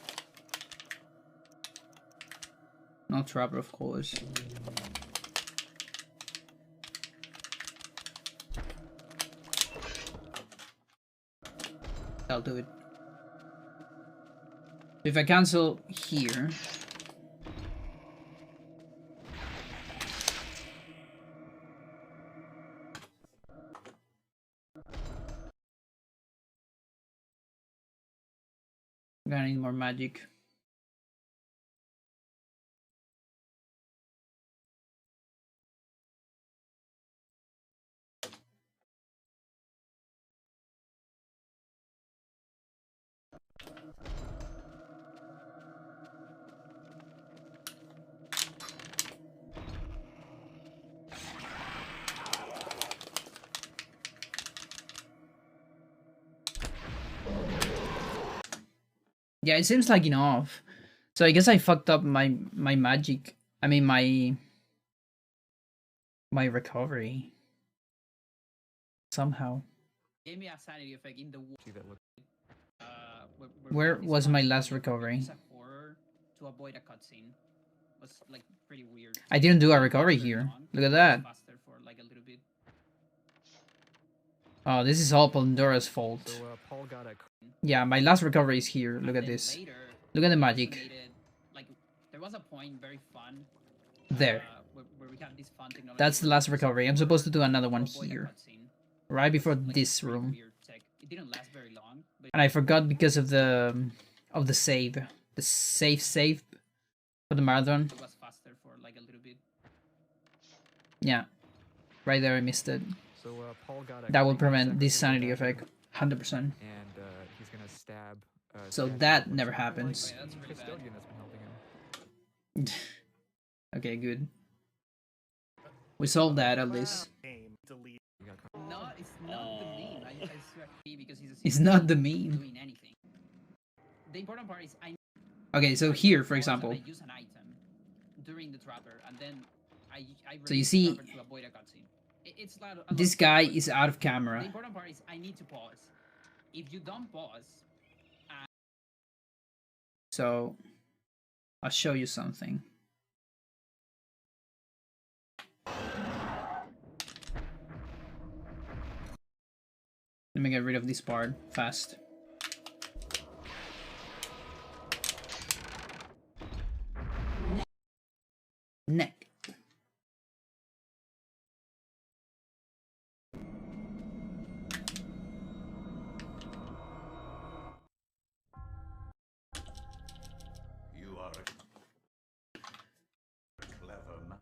Not trapper, of course. I'll do it. If I cancel here. I'm gonna need more magic. Yeah, it seems like enough. So I guess I fucked up my magic. I mean my recovery. Somehow. gave me a sanity effect in the See that look. Where this was one, my last you recovery? use a horror to avoid a cutscene. Was like pretty weird. I didn't do a recovery Very here. long, Look at it was that. faster for like a little bit. Oh, this is all Pandora's fault. So Paul got a Yeah, my last recovery is here. Look And at then this. later, Look at the we magic. made it, like there was a point very fun. There. Where we have this fun technology. That's the where last we use recovery. I'm horror supposed to do another to one avoid a here. cutscene. Right before Like, this pretty room. weird tech. It didn't last very long. but And I forgot because of the save. The save for the marathon. it was faster for like a little bit. Yeah. Right there I missed it. So Paul got a That will creepy prevent this secretary sanity dagger, effect. 100%. and he's gonna stab. So Statue that once never in a while, happens. like Oh, yeah, that's the really bad. custodian that's been helping him. Okay, good. We solved that at least. Game delete. You gotta No, it's not the meme. I swear because he's a It's not the meme. doing anything. The important part is I Okay, so I here, use for pause and example, I use an item during the trapper, and then I so you release the see, trapper to avoid a cutscene. It's a lot this simpler, guy but is out of the camera. important part is I need to pause. If you don't pause, So I'll show you something. Let me get rid of this part fast. Neck. You are a clever man.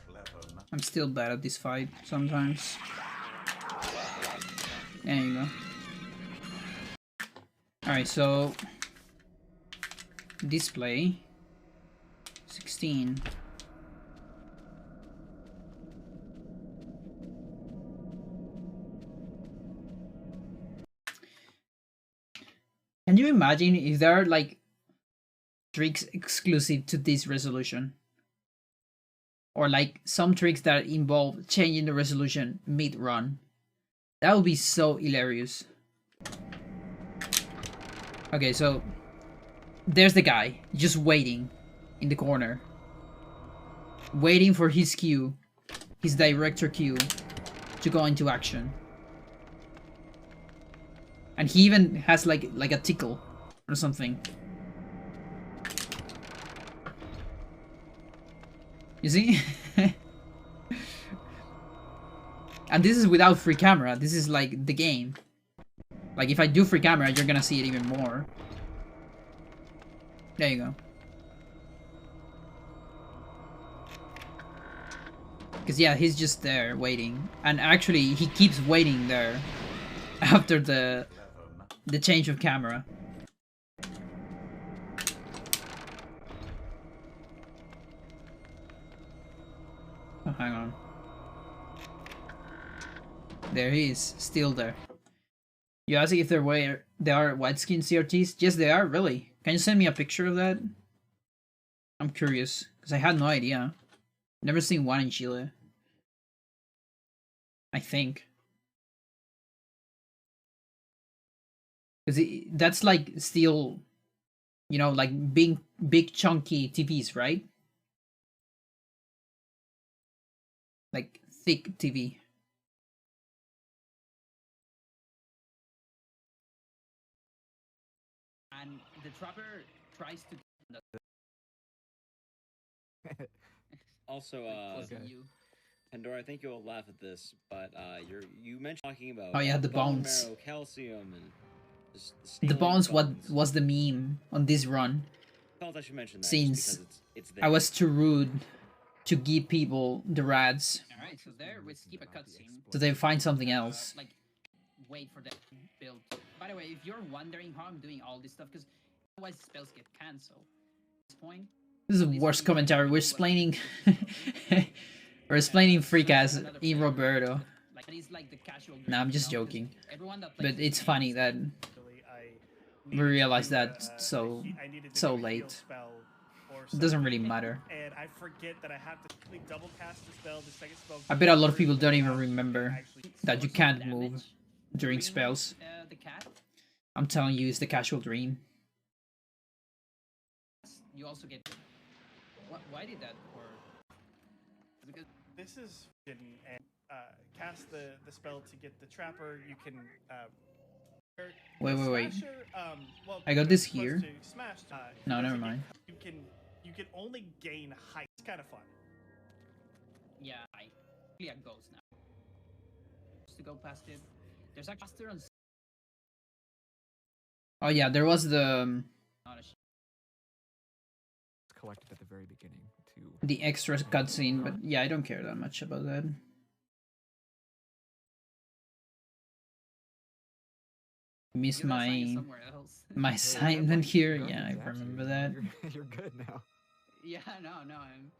Clever man. I'm still bad at this fight sometimes. There you go. Alright, so display 16. Can you imagine if there are like tricks exclusive to this resolution? Or like some tricks that involve changing the resolution mid-run. That would be so hilarious. Okay, so there's the guy just waiting in the corner. Waiting for his cue, his director cue to go into action. And he even has like a tickle or something. You see? And this is without free camera. This is like the game. Like if I do free camera, you're gonna see it even more. There you go. Because yeah, he's just there waiting. And actually, he keeps waiting there after the change of camera. Oh, hang on. There he is, still there. You ask if there are widescreen CRTs? Yes, they are, really. Can you send me a picture of that? I'm curious, because I had no idea. Never seen one in Chile. I think. Because that's like still, you know, like big chunky TVs, right? Like thick TV. and the trapper tries to Also, close on you. Pandora, I think you'll laugh at this, but you mentioned talking about Oh yeah, the bone bones. marrow, calcium, and just The stealing bones bones. was the meme on this run. I felt I should mention that Since just because it's there. I was too rude to give people the rads, Alright, so there we skip a cutscene. so they find something else. Like, wait for that build. By the way, if you're wondering how I'm doing all this stuff, because otherwise spells get cancelled. At this point, This is the worst commentary. We're explaining we're explaining Freecast in Roberto. like that is like the casual. Nah, I'm game, just you know, 'cause joking. everyone that plays But this it's game funny is- that we realized that so late. It doesn't really matter. And I forget that I have to quickly double cast the spell. The second spell. I bet a lot of people don't even goes out, remember actually- that you source of can't move damage during during, spells. The cat. I'm telling you, it's the casual dream. You also get. Why did that work? Because This is and cast the spell to get the trapper. You can. Wait. Smasher, well, I got this you're here. supposed to smash, No, doesn't never get- mind. You can only gain height. It's kind of fun. yeah, a ghost now. Just to go past it. There's actually faster on Oh yeah, there was the not a collected at the very beginning to extra cutscene, but yeah, I don't care that much about that. Miss You gotta sign it my somewhere else. my assignment here. Yeah, I remember that. You're good now. Yeah, no, I'm.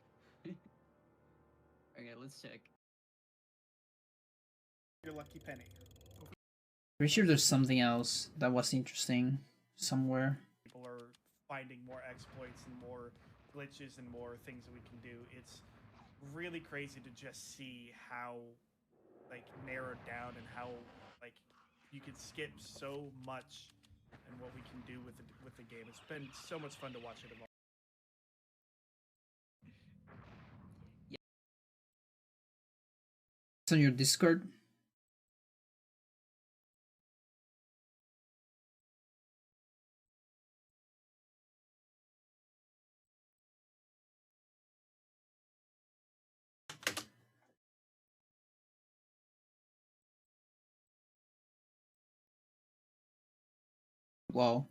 Okay, let's check. Your lucky penny. Pretty sure there's something else that was interesting somewhere. People are finding more exploits and more glitches and more things that we can do. It's really crazy to just see how like narrowed down and how like you can skip so much and what we can do with the game. It's been so much fun to watch it evolve. It's on your Discord. Wow.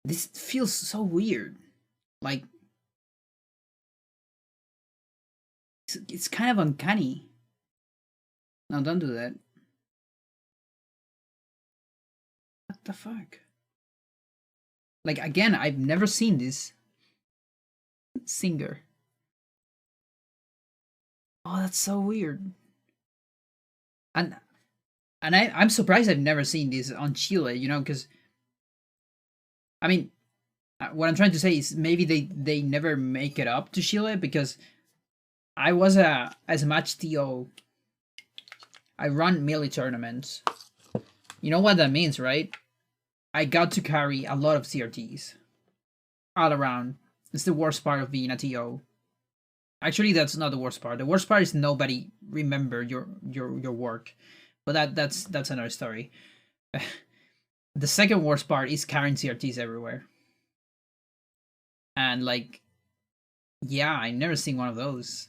This feels so weird. Like, it's kind of uncanny. No, don't do that. What the fuck? Like, again, I've never seen this singer. Oh, that's so weird. And I'm surprised I've never seen this on Chile, you know, because I mean, what I'm trying to say is maybe they never make it up to Chile, because I was as a match TO. I run melee tournaments. You know what that means, right? I got to carry a lot of CRTs all around. It's the worst part of being a TO. Actually, that's not the worst part. The worst part is nobody remember your work, but that's another story. The second worst part is carrying CRTs everywhere. And like, yeah, I never seen one of those.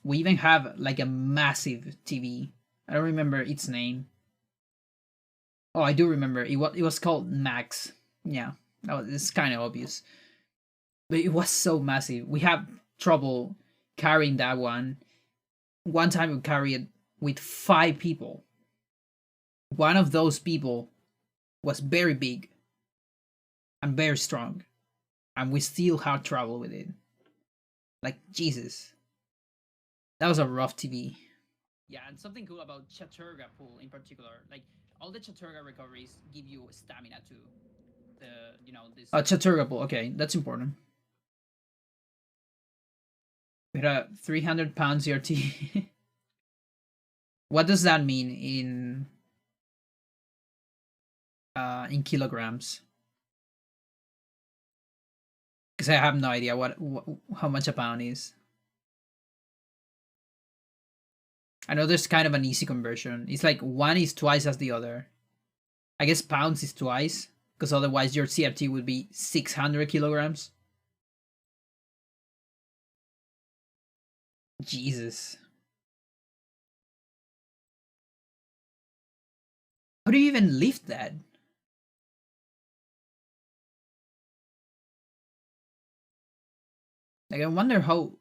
We even have like a massive TV. I don't remember its name. Oh, I do remember. It was called Max. Yeah, it's kind of obvious. But it was so massive. We have trouble carrying that one. One time we carried it with 5 people. One of those people was very big and very strong, and we still had trouble with it. Like, Jesus. That was a rough TV. Yeah, and something cool about Chaturga pool in particular, like all the Chaturga recoveries give you stamina too. This. Chaturga pool. Okay, that's important. With a 300-pound CRT. What does that mean in kilograms? Because I have no idea how much a pound is. I know there's kind of an easy conversion. It's like one is twice as the other. I guess pounds is twice, because otherwise your CRT would be 600 kilograms. Jesus. How do you even lift that? Like, I wonder how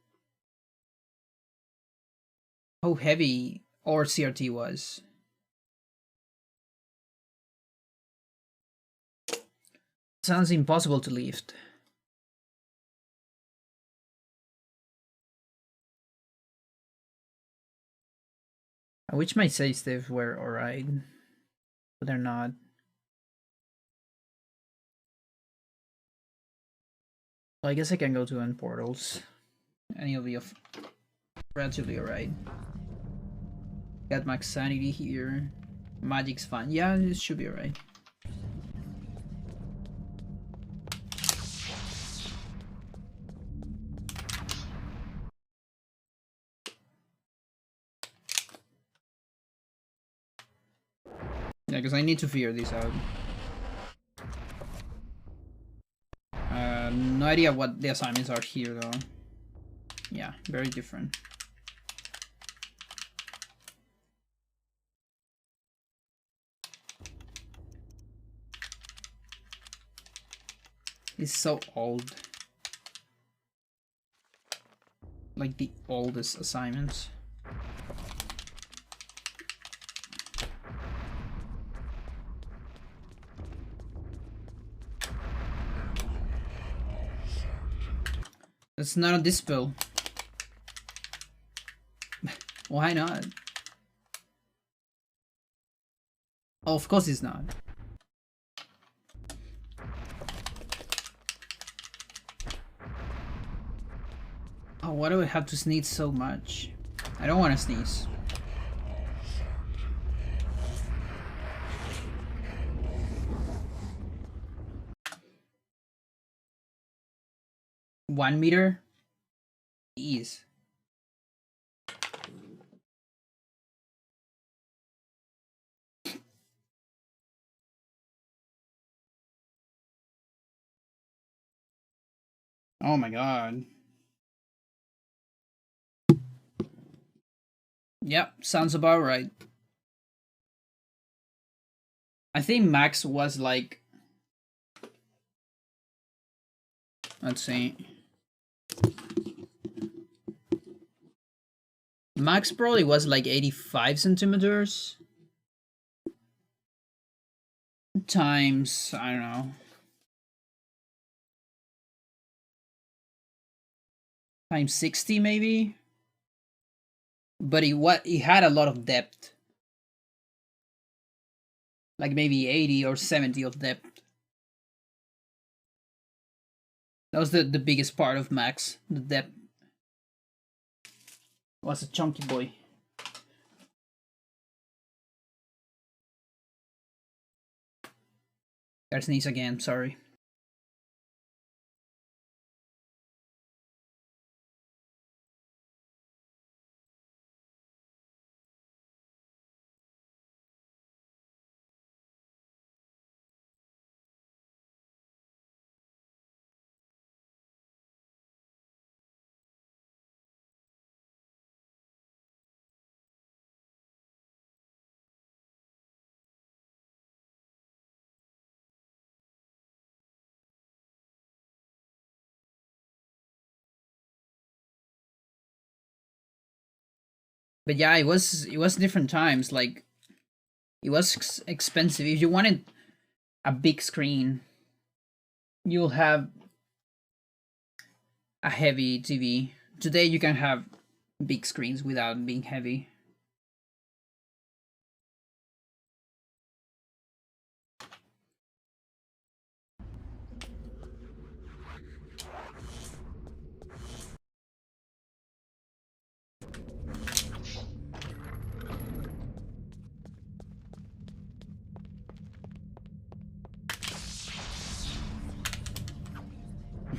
heavy our CRT was. Sounds impossible to lift. I wish my save states were alright, but they're not. Well, I guess I can go to end portals, and it'll be relatively alright. Got max sanity here. Magic's fine. Yeah, it should be alright. Yeah, because I need to figure this out. No idea what the assignments are here, though. Yeah, very different. is so old. Like the oldest assignments. It's not a dispel. Why not? Oh, of course it's not. Oh, why do I have to sneeze so much? I don't want to sneeze. One meter? Jeez. Oh my god. Yep, sounds about right. I think max was like... Let's see. Max probably was like 85 centimeters. Times, I don't know. Times 60 maybe? But he had a lot of depth. Like maybe 80 or 70 of depth. That was the biggest part of Max, the depth. Was a chunky boy. There's sneeze again, sorry. But yeah, it was different times. Like, it was expensive. If you wanted a big screen, you'll have a heavy TV. Today you can have big screens without being heavy.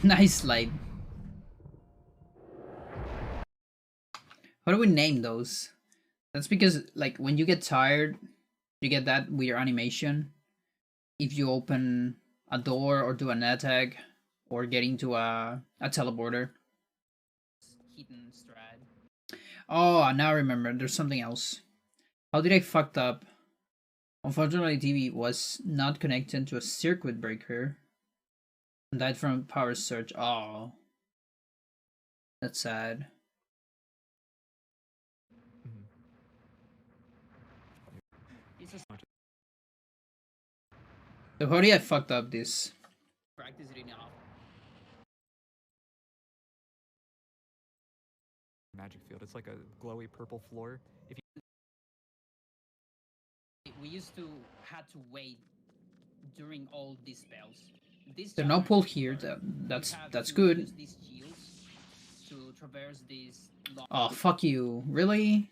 Nice slide. How do we name those? That's because, like, when you get tired, you get that weird animation. If you open a door or do an attack or get into a teleporter. Hidden strat. Oh, now I remember. There's something else. How did I fucked up? Unfortunately, TV was not connected to a circuit breaker. And died from power surge. Oh. That's sad. It's just So how did I fucked up this? practice it enough. Magic field. It's like a glowy purple floor. If you We used to had to wait during all these spells. This There's no challenge pull is here. where That's you have that's to good. use these shields to traverse these Oh, fuck you. Really?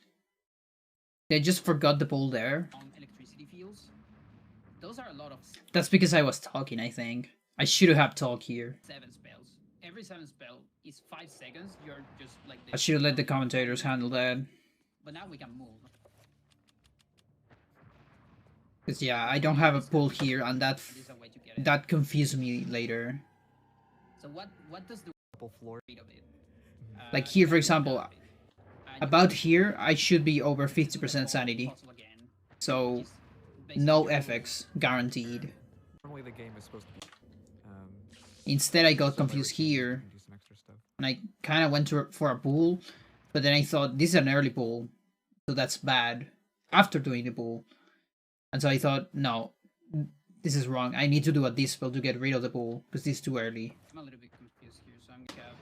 They just forgot the pull there? long electricity fields. Those are a lot of That's because I was talking, I think. I should have talked here. 7 spells. Every 7 spell is 5 seconds. You're just like this. I should have let the commentators handle that. But now we can move. Because yeah, I don't have a pull here, and This is a way to get it. that confused me later. So what does the purple floor. rate of it? Like You here, can for do example, half of it. And you about can here, I should be over do the 50% whole sanity. puzzle again, So, which is basically no your move. FX, guaranteed. Normally the game is supposed to be Instead, I got So by confused rotating, you here, can do some extra stuff. and I kind of went for a bull, but then I thought this is an early bull, so that's bad. After doing the bull, and so I thought, no, this is wrong. I need to do a dispel to get rid of the bull because this is too early. I'm a little bit confused here, so I'm gonna have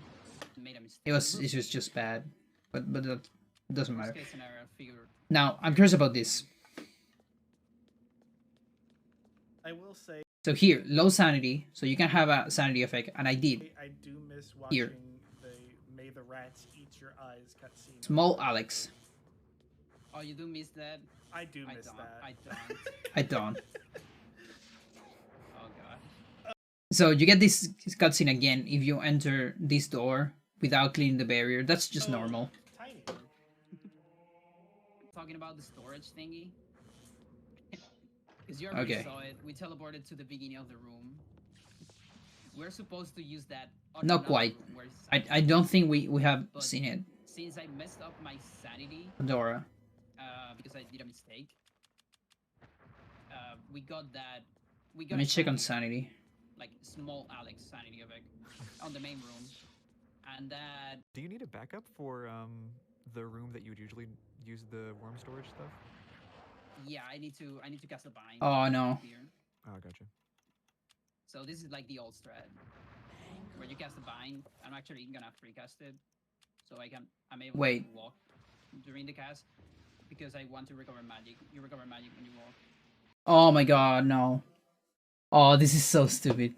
made a mistake. It was just bad, but that doesn't Worst matter. case scenario, I figured. Now I'm curious about this. I will say So here, low sanity, so you can have a sanity effect, and I did. I do miss watching Here. the May the Rats Eat Your Eyes cutscene. Small Alex. Oh, you do miss that? I do I miss don't. that. I don't. I don't. Oh god. So you get this cutscene again if you enter this door without cleaning the barrier. That's just Oh, normal. Tiny. Talking about the storage thingy. Because you already Okay. saw it. We teleported to the beginning of the room. We're supposed to use that. on Not another quite. room where I don't think we have But- seen it. Since I messed up my sanity, Pandora. because I did a mistake, we got that. We got Let me a check on sanity, sanity. like small Alex sanity effect on the main room, and that Do you need a backup for the room that you would usually use the worm storage stuff? yeah, I need to cast a bind. Oh no. Oh, gotcha. So this is like the old strat, where you cast a bind. I'm actually gonna free cast it, so I'm able Wait. to walk during the cast because I want to recover magic. You recover magic when you walk. Oh my god, no. Oh, this is so stupid.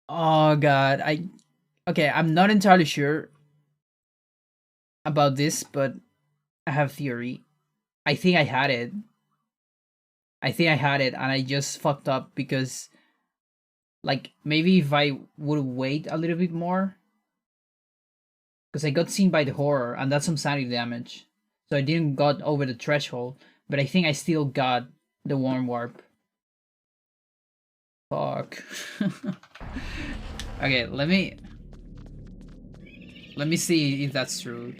Oh god, okay, I'm not entirely sure about this, but I have theory. I think I had it. And I just fucked up because like maybe if I would wait a little bit more, because I got seen by the horror and that's some sanity damage. So I didn't got over the threshold, but I think I still got the warm warp. Fuck. Okay, let me see if that's true.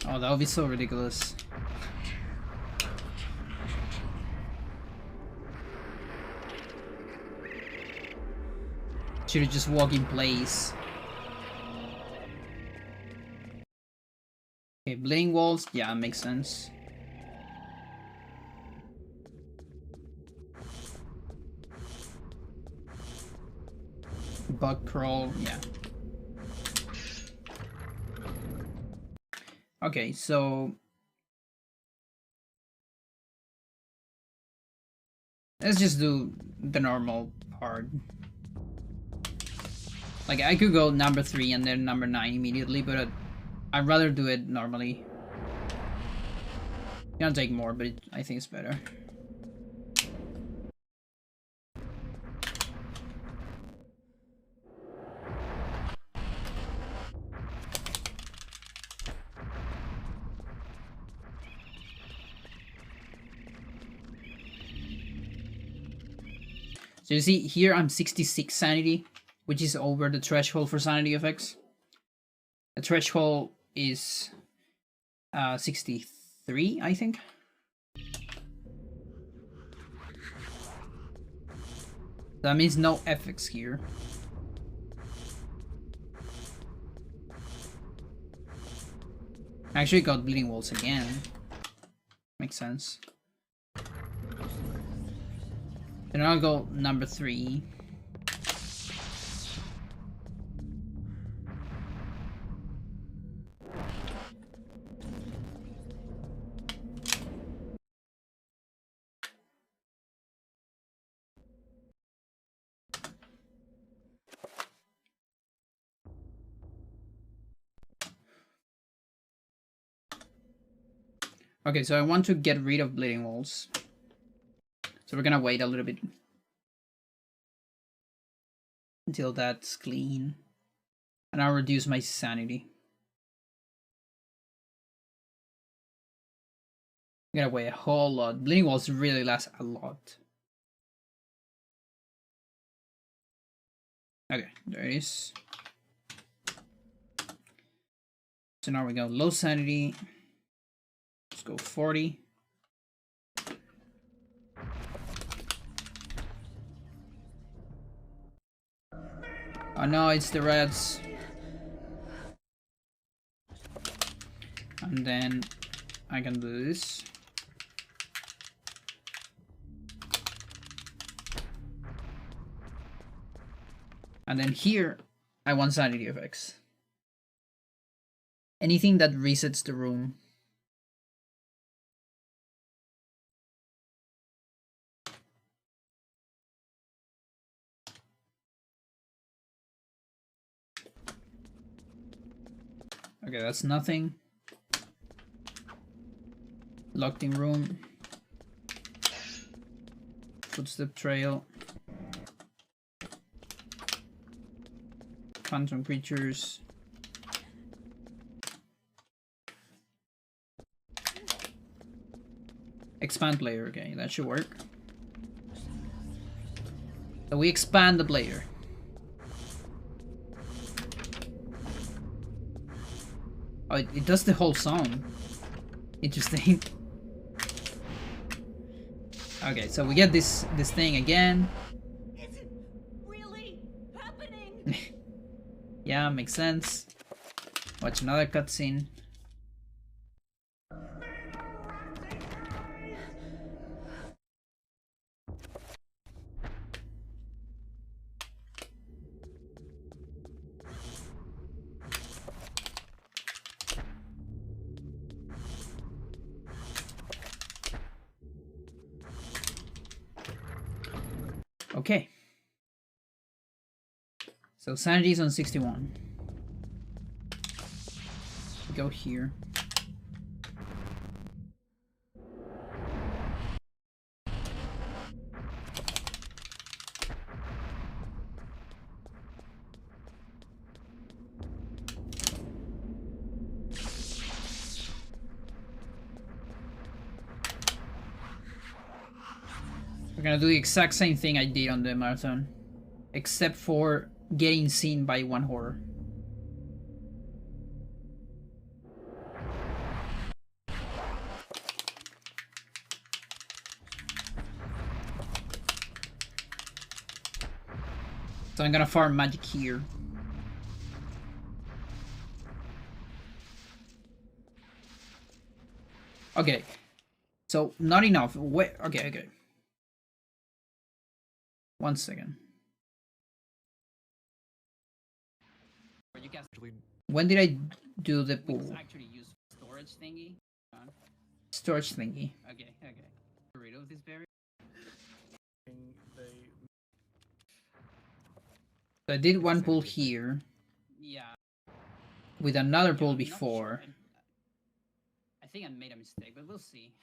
Oh, that would be so ridiculous. Should just walk in place. Okay, bleeding walls, yeah, makes sense. Bug crawl, yeah. Okay, so let's just do the normal part. Like, I could go number 3 and then number 9 immediately, but I'd rather do it normally. It's gonna take more, but I think it's better. So you see, here I'm 66 sanity, which is over the threshold for sanity effects. The threshold is 63, I think. That means no FX here. I actually got bleeding walls again. Makes sense. Then I'll go number 3. Okay, so I want to get rid of bleeding walls. So we're gonna wait a little bit until that's clean. And I'll reduce my sanity. I'm gonna wait a whole lot. Bleeding walls really last a lot. Okay, there it is. So now we go low sanity. Let's go 40. Oh no, it's the reds. And then I can do this. And then here, I want sanity effects. Anything that resets the room. Okay, that's nothing. Locked in room. Footstep trail. Phantom creatures. Expand player, okay, that should work. So we expand the player. Oh, it does the whole song. Interesting. Okay, so we get this thing again. Is it really happening? Yeah, makes sense. Watch another cutscene. Okay. So sanity is on 61. We go here. We're gonna do the exact same thing I did on the marathon, except for getting seen by one horror. So I'm gonna farm magic here. Okay. So not enough. Wait, okay. 1 second. Or you guys When did I do the pool? actually use storage thingy. Storage thingy. Okay. Get rid of this berry. So I did one pool here Yeah. with another I'm pool not before. sure. I think I made a mistake, but we'll see.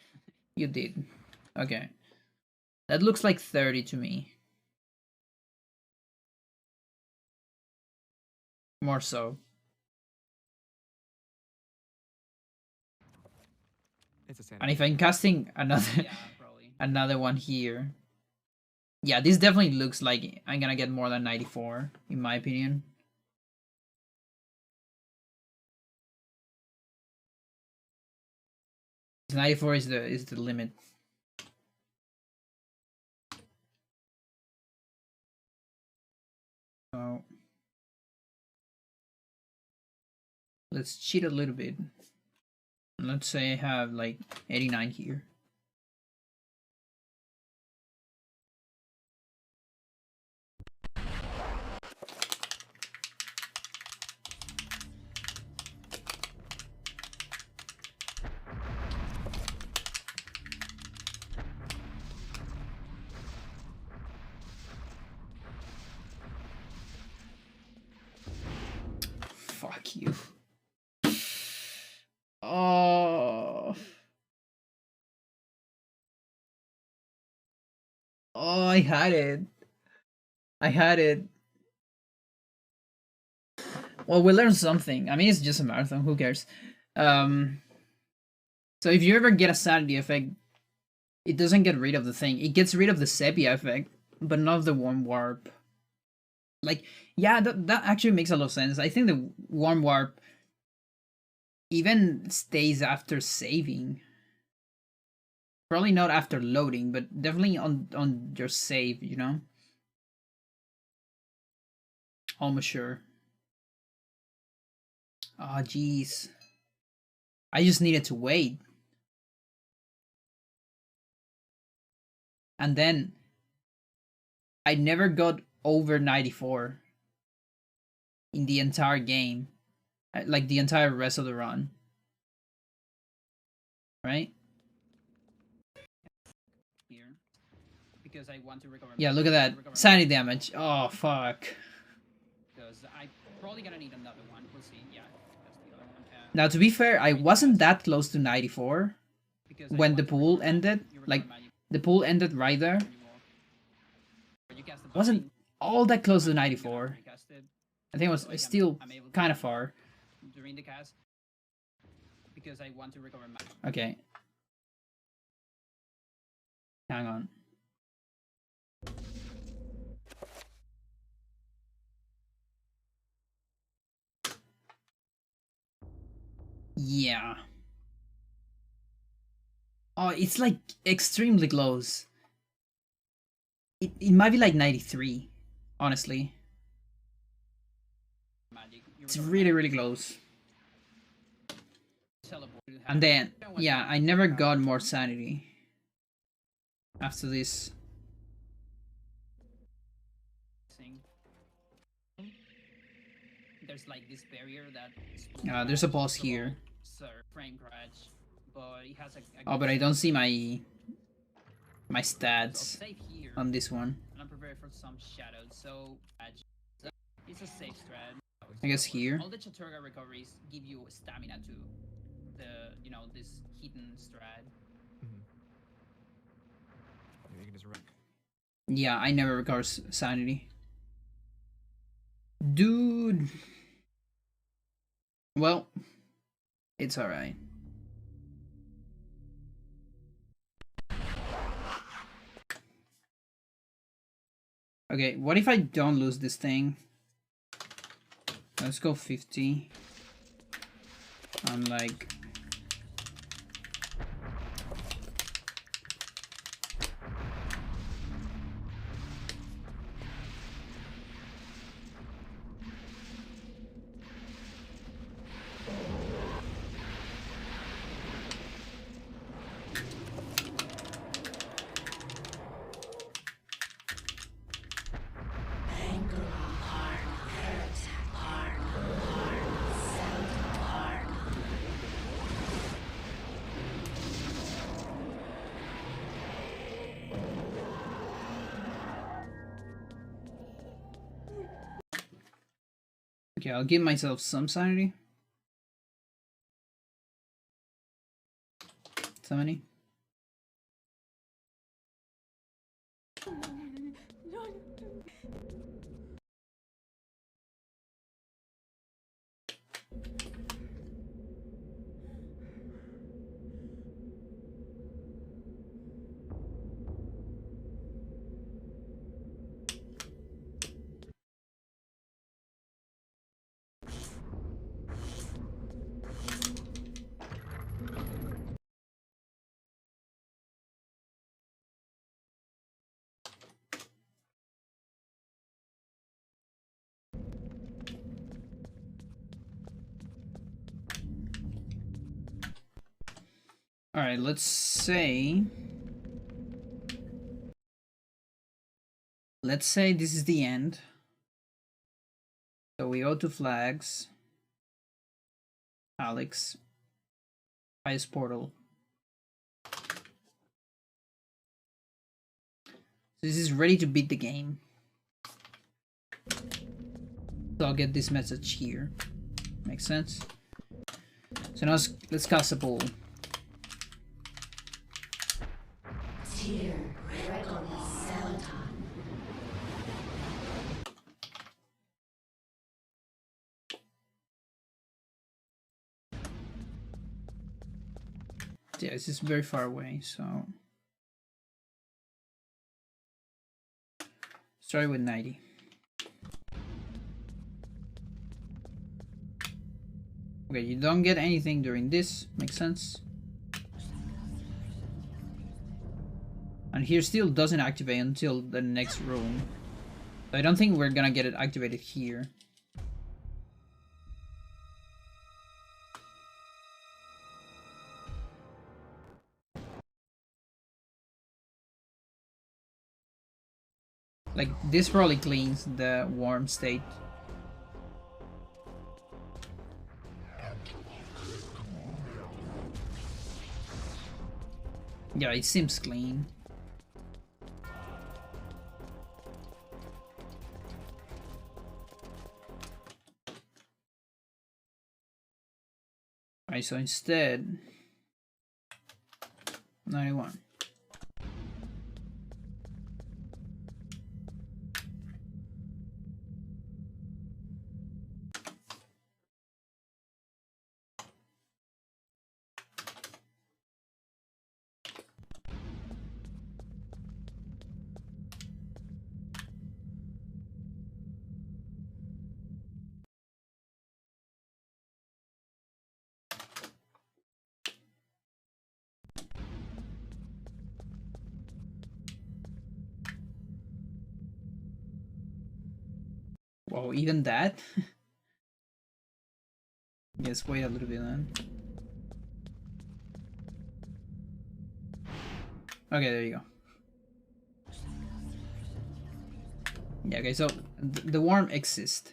You did. Okay. That looks like 30 to me. More so. It's a sanity. And if I'm casting another Yeah, probably. another one here. Yeah, this definitely looks like I'm gonna get more than 94, in my opinion. Because 94 is the limit. So let's cheat a little bit. Let's say I have like 89 here. Fuck you. Oh. Oh, I had it. I had it. Well, we learned something. I mean, it's just a marathon. Who cares? So if you ever get a sanity effect, it doesn't get rid of the thing. It gets rid of the sepia effect, but not of the warm warp. Like, yeah, that actually makes a lot of sense. I think the warm warp even stays after saving. Probably not after loading, but definitely on your save, you know? Almost sure. Oh, jeez. I just needed to wait. And then I never got over 94 in the entire game. Like the entire rest of the run. Right? Here. Because I want to recover. Yeah, look at that. Sanity damage. Oh, fuck. Because I'm probably gonna need another one. We'll see. Yeah, that's the other one. Now, to be fair, I wasn't that close to 94 when the pool ended. Like, the pool ended right there. Wasn't all that close to 94. I think it was still kind of far. During the cast. Because I want to recover my... Okay. Hang on. Yeah. Oh, it's like extremely close. It might be like 93, honestly. It's really, really close. And then, yeah, I never got more sanity after this. There's like this barrier that... There's a boss here. Frame crash, but it has a oh, but I don't see my stats on this one. And I'm prepared for some shadows, so it's a safe strat. I guess here. All the Chaturga recoveries give you stamina to the, you know, this hidden strat. You can just wreck. Yeah, I never recover sanity. Dude. Well, it's alright. Okay, what if I don't lose this thing? Let's go 50. I'm like... Okay, I'll give myself some sanity. 70. Alright, let's say this is the end. So we go to flags. Alex. Highest portal. This is ready to beat the game. So I'll get this message here. Makes sense? So now let's cast a pool. Yeah, this is very far away, so start with 90. Okay, you don't get anything during this. Makes sense. And here still doesn't activate until the next room. So I don't think we're gonna get it activated here. Like, this probably cleans the warm state. Yeah, it seems clean. Alright, so instead... 91. Whoa, even that? Yes, wait a little bit then. Okay, there you go. Yeah, okay, so the worm exists.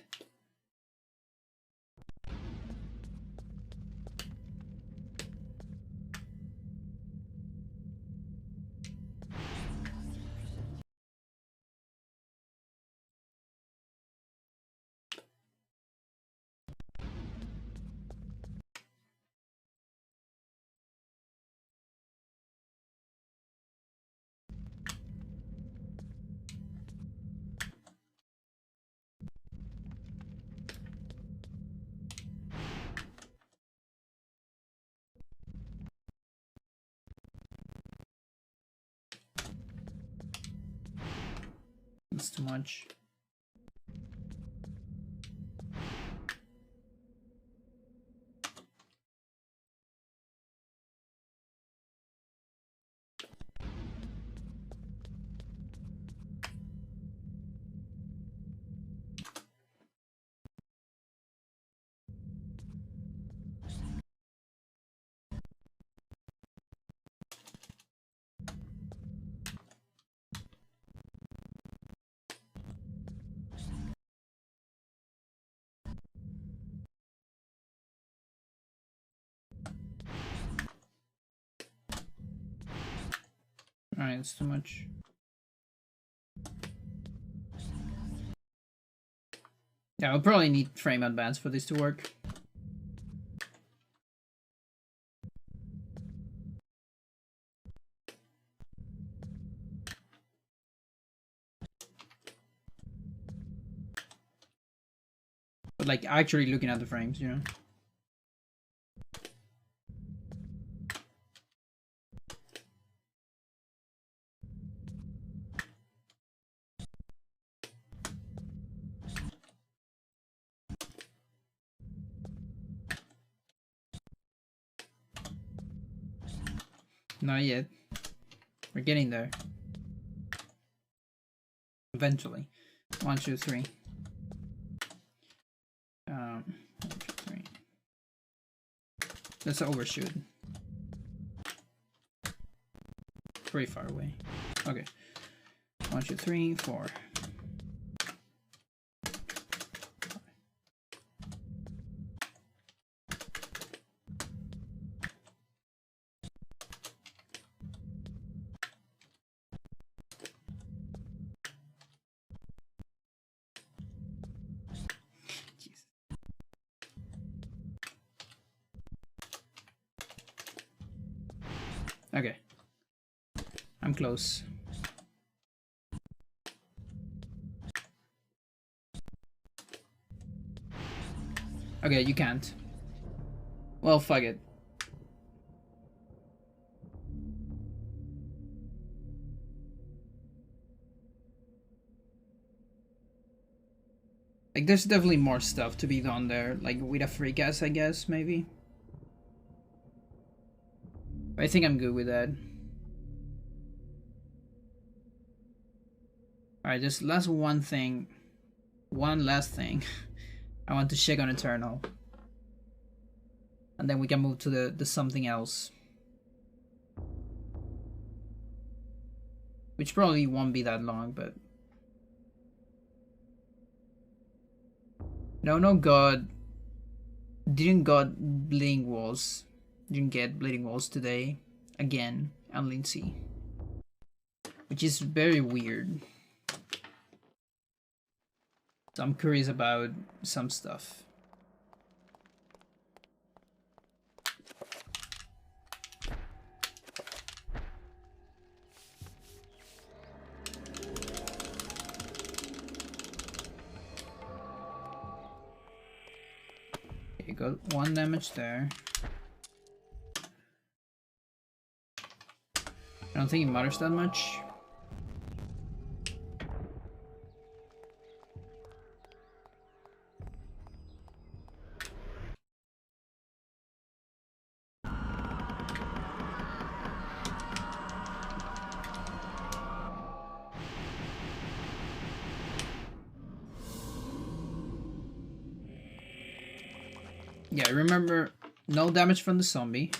It's too much. Alright, it's too much. Yeah, I'll probably need frame advance for this to work. But like actually looking at the frames, you know. Not yet. We're getting there. Eventually. 1, 2, 3. 1, 2, 3. Let's overshoot. Pretty far away. Okay. 1, 2, 3, 4. Okay. I'm close. Okay, you can't. Well, fuck it. Like, there's definitely more stuff to be done there, like with a free gas, I guess, maybe. I think I'm good with that. Alright, just one last thing. I want to check on Eternal. And then we can move to the something else. Which probably won't be that long, but... No god. Didn't bleeding walls. Didn't get bleeding walls today. Again, and Lindsay. Which is very weird. So I'm curious about some stuff. Okay, got 1 damage there. I don't think it matters that much. Yeah, remember, no damage from the zombie.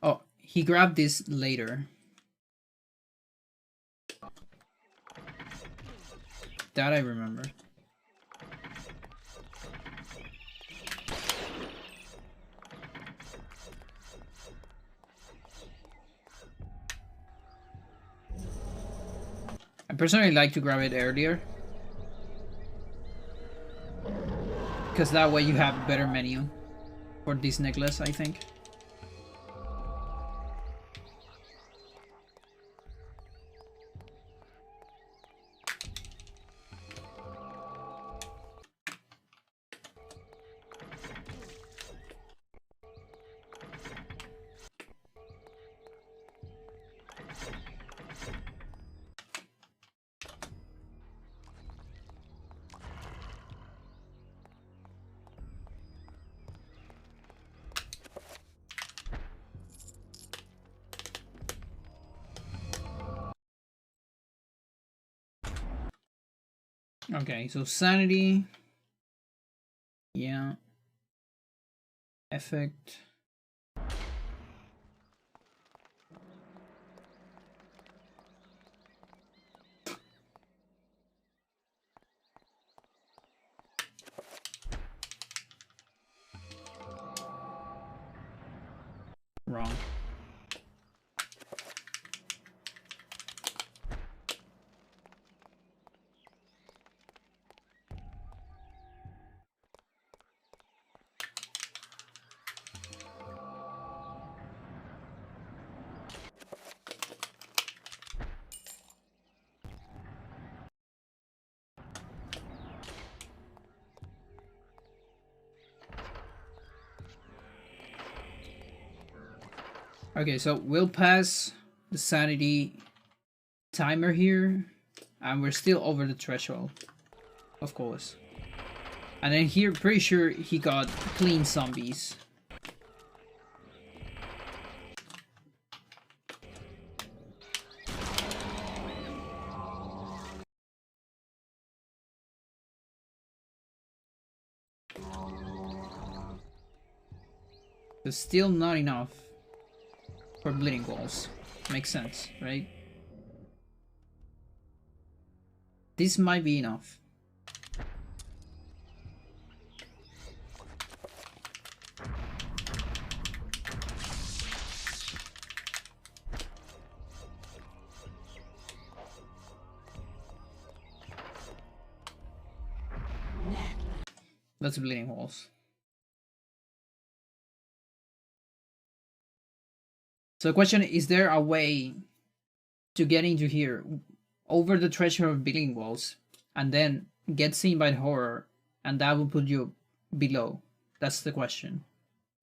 Oh, he grabbed this later. That I remember. I personally like to grab it earlier. Because that way you have a better menu for this necklace, I think. Okay, so sanity. Yeah. Effect. Wrong. Okay, so we'll pass the sanity timer here, and we're still over the threshold, of course. And then here, pretty sure he got clean zombies. But still not enough for bleeding walls. Makes sense, right? This might be enough. That's bleeding walls. So the question, is there a way to get into here over the threshold of bleeding walls and then get seen by the horror, and that will put you below? That's the question.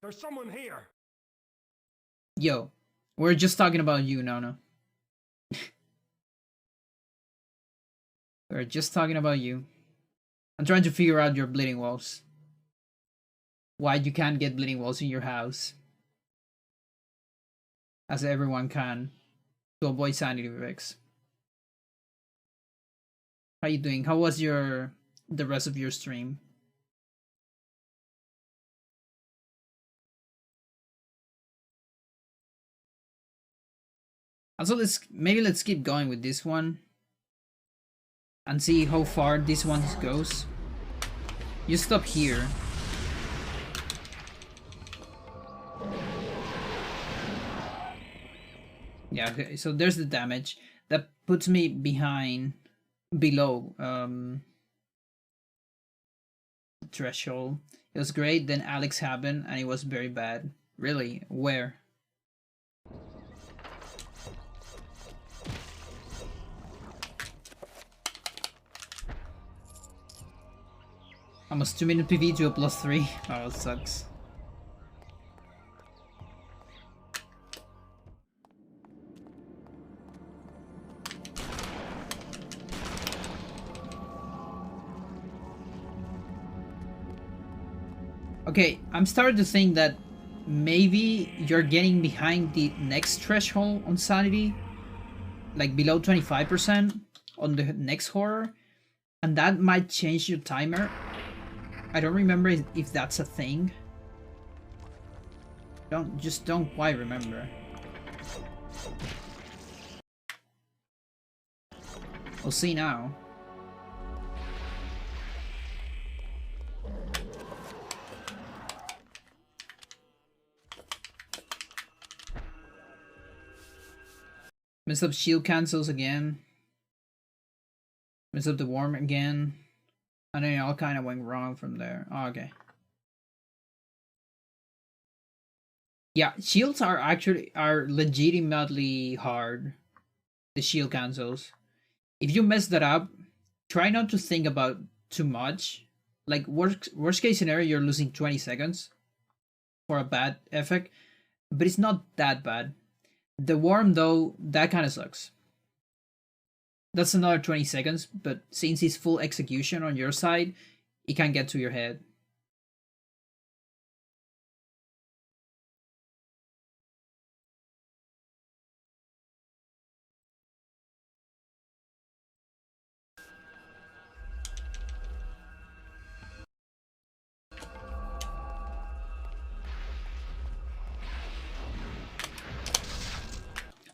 There's someone here. Yo, we're just talking about you, Nono. We're just talking about you. I'm trying to figure out your bleeding walls. Why you can't get bleeding walls in your house. As everyone can. To avoid sanity effects. How you doing? How was the rest of your stream? Also, let's keep going with this one and see how far this one goes. You stop here. Yeah, okay, so there's the damage. That puts me below threshold. It was great, then Alex happened and it was very bad. Really? Where? Almost 2-minute PV to a +3. Oh, it sucks. Okay, I'm starting to think that maybe you're getting behind the next threshold on sanity, like below 25% on the next horror, and that might change your timer. I don't remember if that's a thing. Don't quite remember. We'll see now. Mess up shield cancels again. Mess up the worm again. And then it all kind of went wrong from there. Oh, okay. Yeah, shields are legitimately hard. The shield cancels. If you mess that up, try not to think about too much. Like worst case scenario, you're losing 20 seconds for a bad effect, but it's not that bad. The worm though, that kind of sucks. That's another 20 seconds, but since it's full execution on your side, it can get to your head.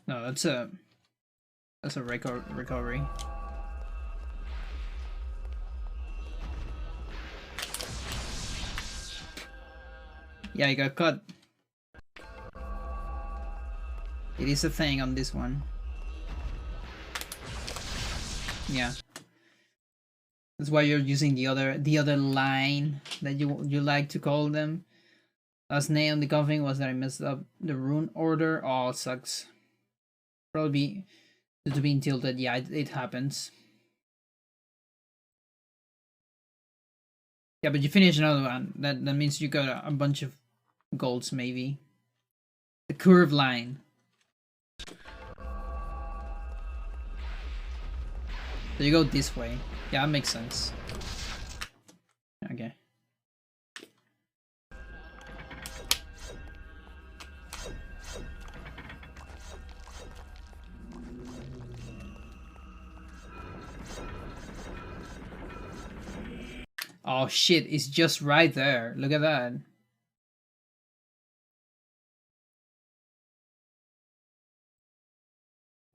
No, that's a recovery. Yeah, I got caught. It is a thing on this one. Yeah. That's why you're using the other line that you like to call them. Last name on the coffin was that I messed up the rune order. Oh, it sucks. Probably due to being tilted. Yeah, it happens. Yeah, but you finish another one. That means you got a bunch of golds, maybe. The curve line. So you go this way. Yeah, that makes sense. Okay. Oh shit, it's just right there. Look at that.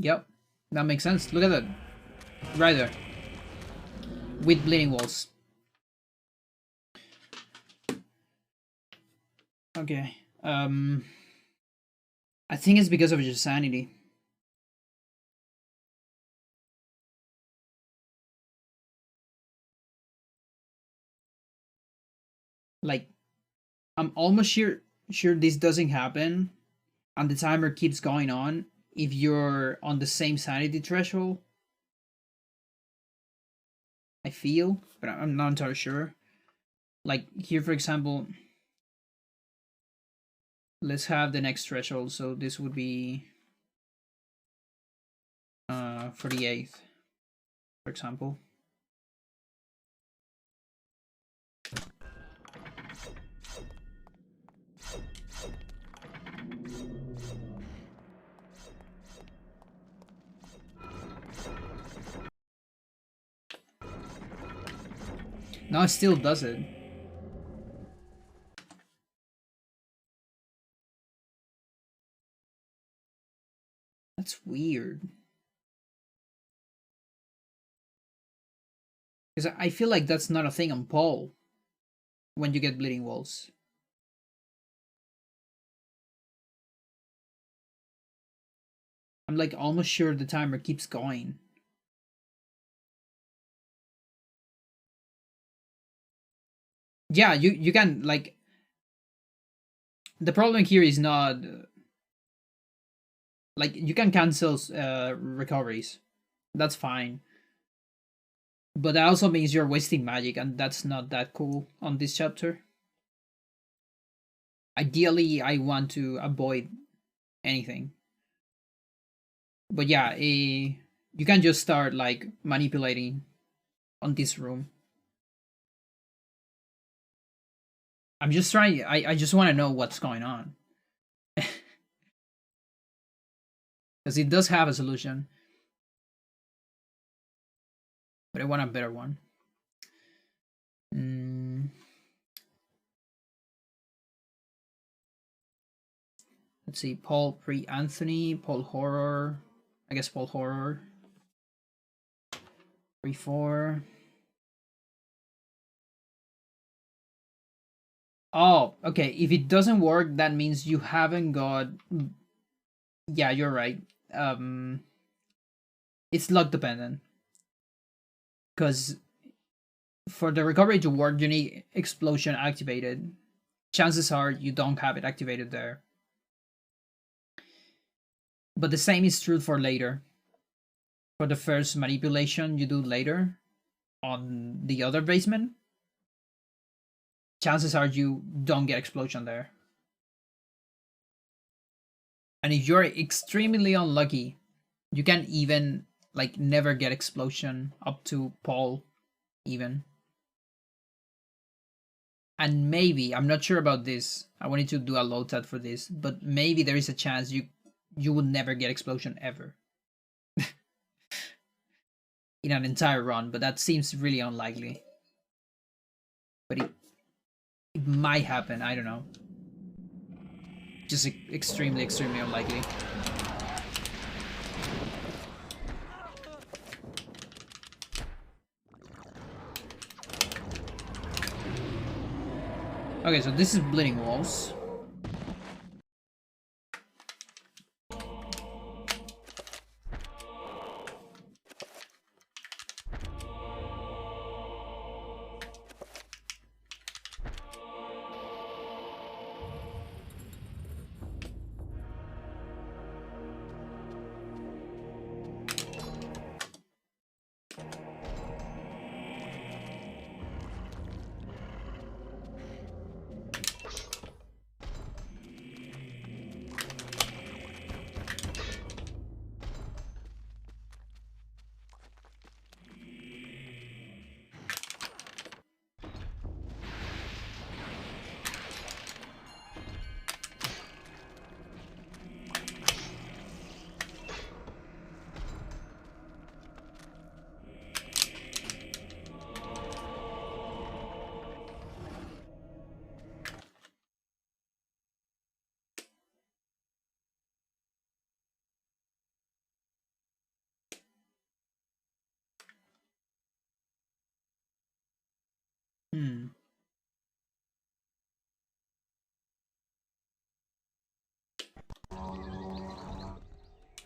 Yep, that makes sense. Look at that. Right there. With bleeding walls. Okay. I think it's because of your sanity. Like, I'm almost sure this doesn't happen and the timer keeps going on if you're on the same sanity threshold. I feel, but I'm not entirely sure. Like here, for example, let's have the next threshold. So this would be 48th, for example. No, it still does it. That's weird. Because I feel like that's not a thing on Paul when you get bleeding walls. I'm like almost sure the timer keeps going. Yeah, you can like, the problem here is not like you can cancel recoveries. That's fine. But that also means you're wasting magic, and that's not that cool on this chapter. Ideally, I want to avoid anything. But yeah, you can just start like manipulating on this room. I'm just trying. I just want to know what's going on. Because it does have a solution. But I want a better one. Let's see. Paul pre-Anthony. Paul Horror. I guess Paul Horror. 3-4. Oh, okay. If it doesn't work, that means you haven't got... Yeah, you're right. It's luck dependent. Because for the recovery to work, you need explosion activated. Chances are you don't have it activated there. But the same is true for later. For the first manipulation you do later on the other basement, chances are you don't get explosion there. And if you're extremely unlucky, you can even like never get explosion up to Paul even. And maybe, I'm not sure about this, I wanted to do a load set for this, but maybe there is a chance you will never get explosion ever. In an entire run, but that seems really unlikely. But it might happen, I don't know. Just extremely, extremely unlikely. Okay, so this is bleeding walls.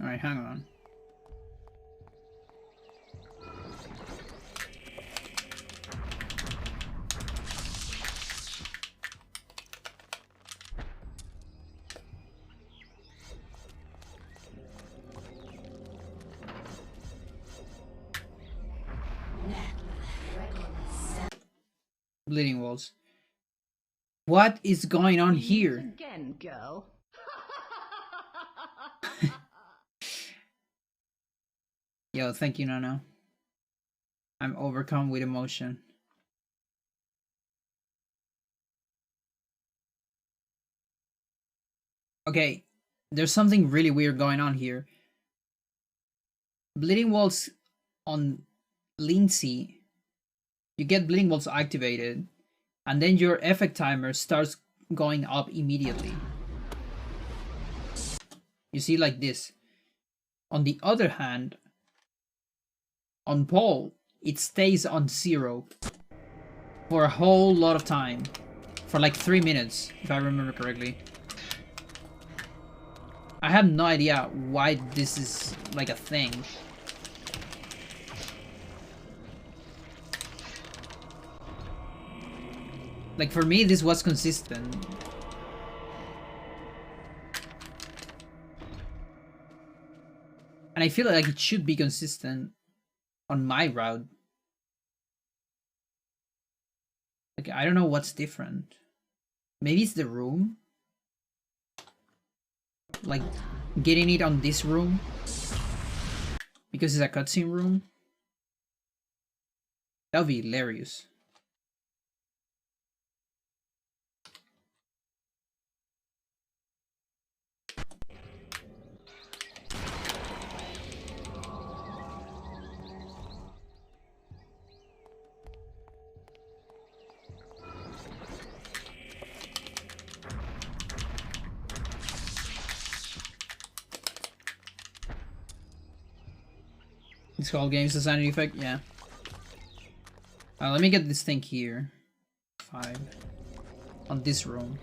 Alright, hang on. Bleeding walls. What is going on here? Again, girl. Yo, thank you, Nano. I'm overcome with emotion. Okay, there's something really weird going on here. Bleeding walls on Lindsay, you get bleeding walls activated, and then your effect timer starts going up immediately. You see, like this. On the other hand, on Paul, it stays on 0 for a whole lot of time. For like 3 minutes, if I remember correctly. I have no idea why this is like a thing. Like, for me, this was consistent. And I feel like it should be consistent on my route. Like, I don't know what's different. Maybe it's the room? Like, getting it on this room? Because it's a cutscene room? That would be hilarious. This whole game is a sanity effect? Yeah. Let me get this thing here. 5. On this room.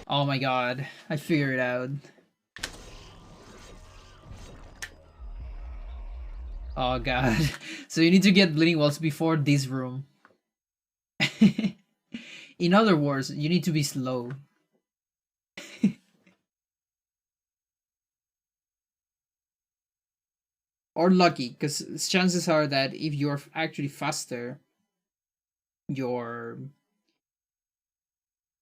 Oh my god. I figured it out. Oh god. So you need to get bleeding walls before this room. In other words, you need to be slow. Or lucky, because chances are that if you're actually faster, your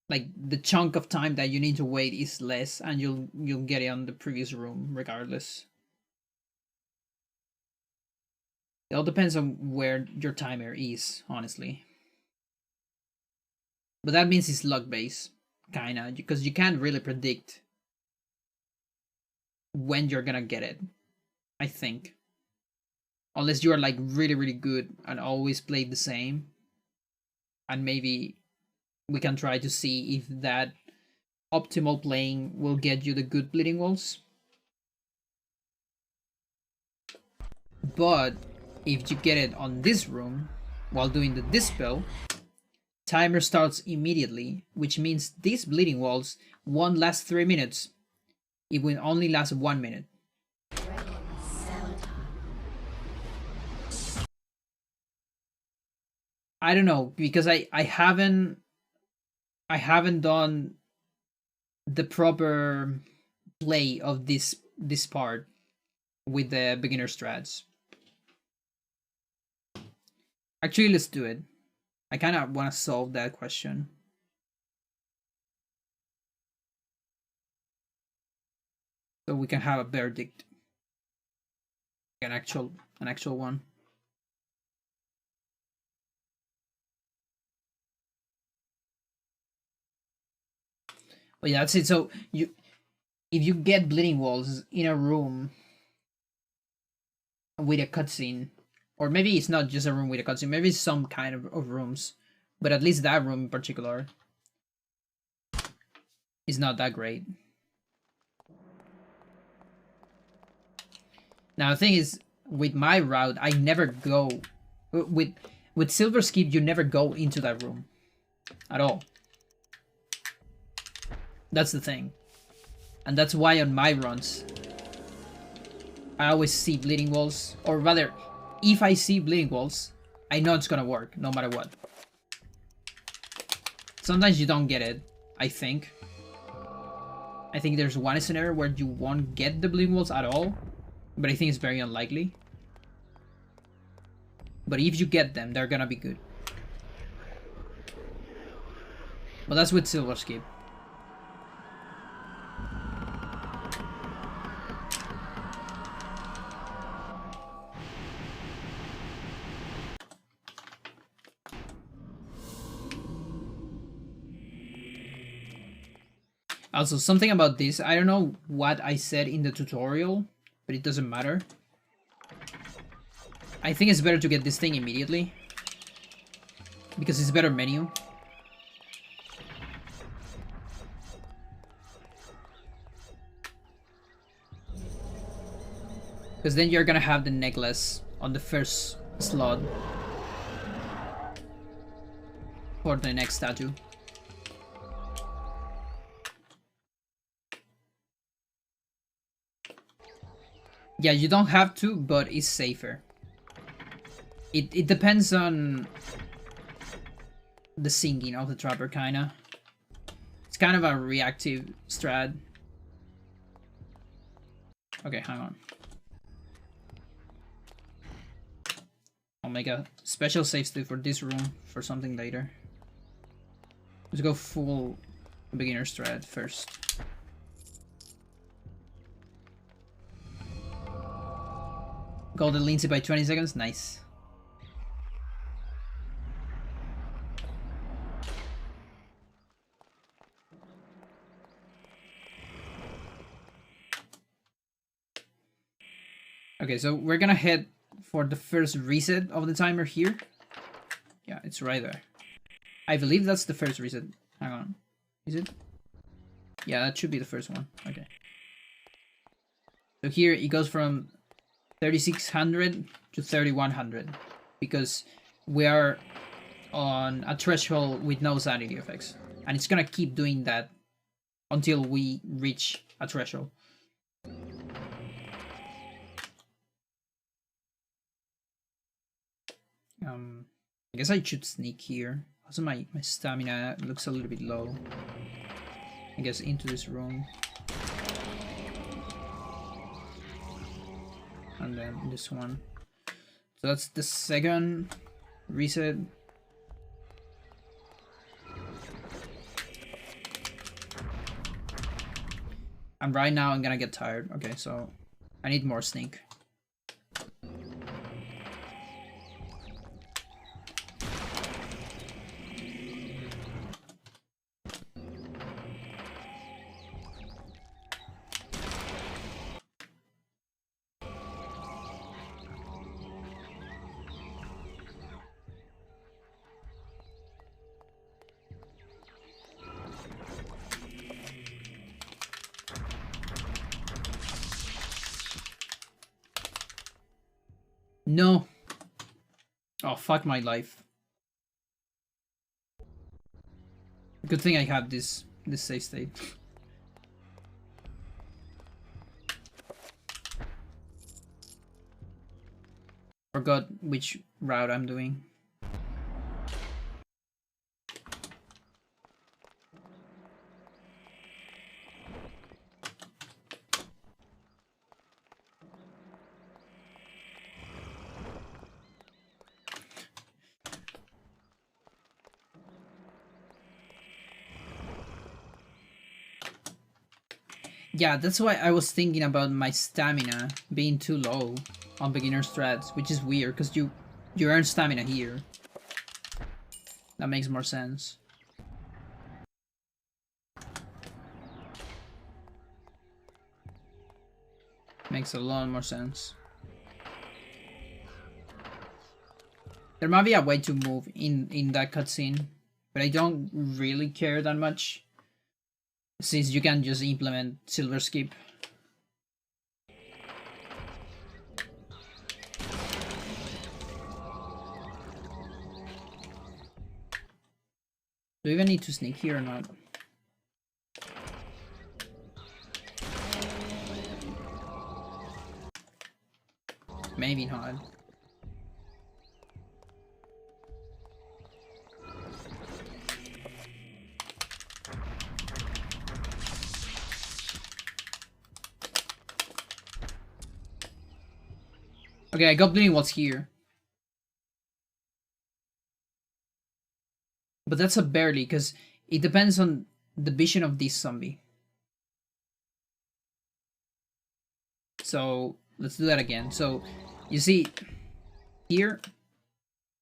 like the chunk of time that you need to wait is less, and you'll get it on the previous room regardless. It all depends on where your timer is, honestly. But that means it's luck based, kinda, because you can't really predict when you're gonna get it, I think. Unless you are like really, really good and always play the same. And maybe we can try to see if that optimal playing will get you the good bleeding walls. But if you get it on this room while doing the dispel, timer starts immediately, which means these bleeding walls won't last 3 minutes. It will only last 1 minute. I don't know, because I haven't done the proper play of this part with the beginner strats. Actually, let's do it. I kind of want to solve that question. So we can have a verdict. An actual one. But yeah, that's it. So if you get bleeding walls in a room with a cutscene, or maybe it's not just a room with a cutscene, maybe it's some kind of rooms, but at least that room in particular is not that great. Now the thing is, with my route, I never go with Silver Skip. You never go into that room at all. That's the thing. And that's why on my runs, I always see bleeding walls. Or rather, if I see bleeding walls, I know it's gonna work, no matter what. Sometimes you don't get it, I think. I think there's one scenario where you won't get the bleeding walls at all. But I think it's very unlikely. But if you get them, they're gonna be good. But that's with Silver Skip. Also, something about this, I don't know what I said in the tutorial, but it doesn't matter. I think it's better to get this thing immediately. Because it's better menu. Because then you're gonna have the necklace on the first slot. For the next statue. Yeah, you don't have to, but it's safer. It depends on the singing of the trapper, kinda. It's kind of a reactive strat. Okay, hang on. I'll make a special save state for this room for something later. Let's go full beginner strat first. Golden Lindsay by 20 seconds, nice. Okay, so we're gonna head for the first reset of the timer here. Yeah, it's right there. I believe that's the first reset. Hang on. Is it? Yeah, that should be the first one. Okay. So here it goes from 3600 to 3100 because we are on a threshold with no sanity effects. And it's gonna keep doing that until we reach a threshold. I guess I should sneak here. Also, my stamina looks a little bit low. I guess into this room. And then this one. So that's the second reset. And right now I'm gonna get tired. Okay, so I need more sneak. No. Oh, fuck my life. Good thing I have this save state. Forgot which route I'm doing. Yeah, that's why I was thinking about my stamina being too low on beginner strats, which is weird because you earn stamina here. That makes more sense. Makes a lot more sense. There might be a way to move in that cutscene, but I don't really care that much. Since you can just implement silver skip. Do we even need to sneak here or not? Maybe not. Okay, I got bleeding what's here. But that's a barely, because it depends on the vision of this zombie. So, let's do that again. So, you see, here,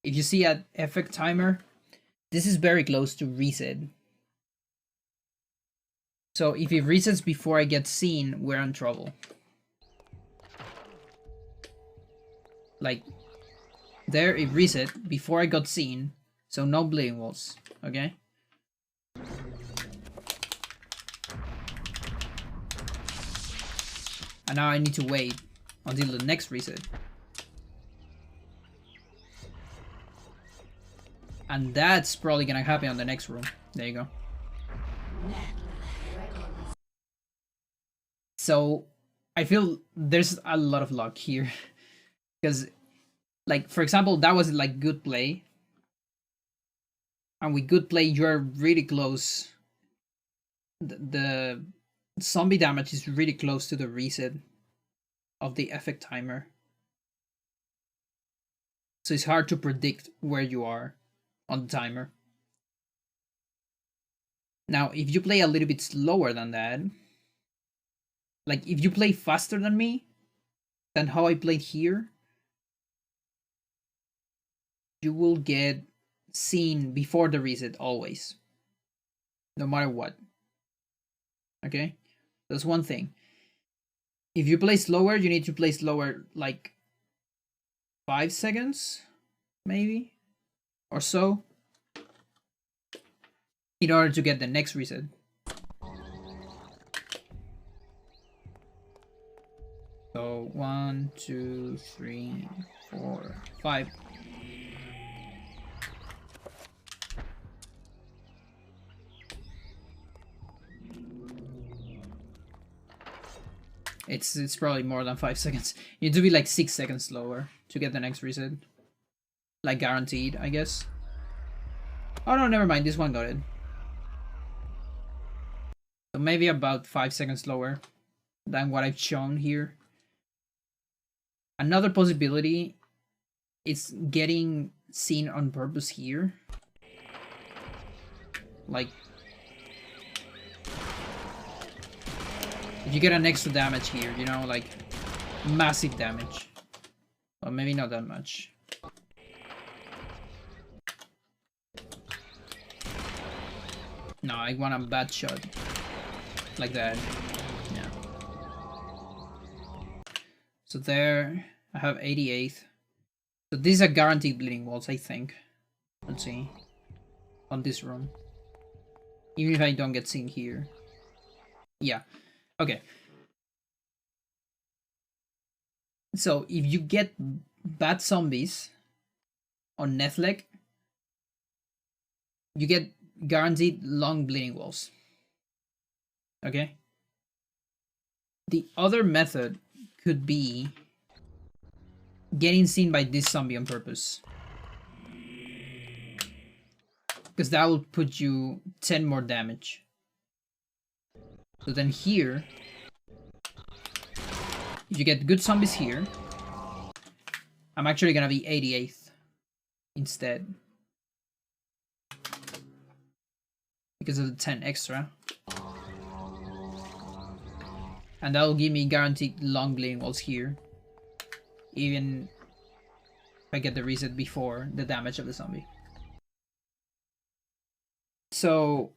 if you see at effect timer, this is very close to reset. So, if it resets before I get seen, we're in trouble. Like, There it reset before I got seen, so no bleeding walls, okay? And now I need to wait until the next reset. And that's probably gonna happen on the next room. There you go. So I feel there's a lot of luck here. Because, like, for example, that was like good play. And with good play, you're really close. The zombie damage is really close to the reset of the effect timer. So it's hard to predict where you are on the timer. Now, if you play a little bit slower than that, like if you play faster than me, than how I played here, you will get seen before the reset always. No matter what. Okay? That's one thing. If you play slower, you need to play slower like 5 seconds, maybe, or so, in order to get the next reset. So 1, 2, 3, 4, 5. It's probably more than 5 seconds. You need to be like 6 seconds slower to get the next reset. Like guaranteed, I guess. Oh no, never mind. This one got it. So maybe about 5 seconds slower than what I've shown here. Another possibility is getting seen on purpose here. Like, if you get an extra damage here, you know, like massive damage. Or maybe not that much. No, I want a bad shot. Like that. Yeah. So there, I have 88th. So these are guaranteed bleeding walls, I think. Let's see. On this room. Even if I don't get seen here. Yeah. Okay. So if you get bad zombies on Netflix, you get guaranteed long bleeding walls. Okay? The other method could be getting seen by this zombie on purpose. Because that will put you 10 more damage. So then here, if you get good zombies here, I'm actually gonna be 88th instead. Because of the 10 extra. And that will give me guaranteed long bleeding walls here. Even if I get the reset before the damage of the zombie. So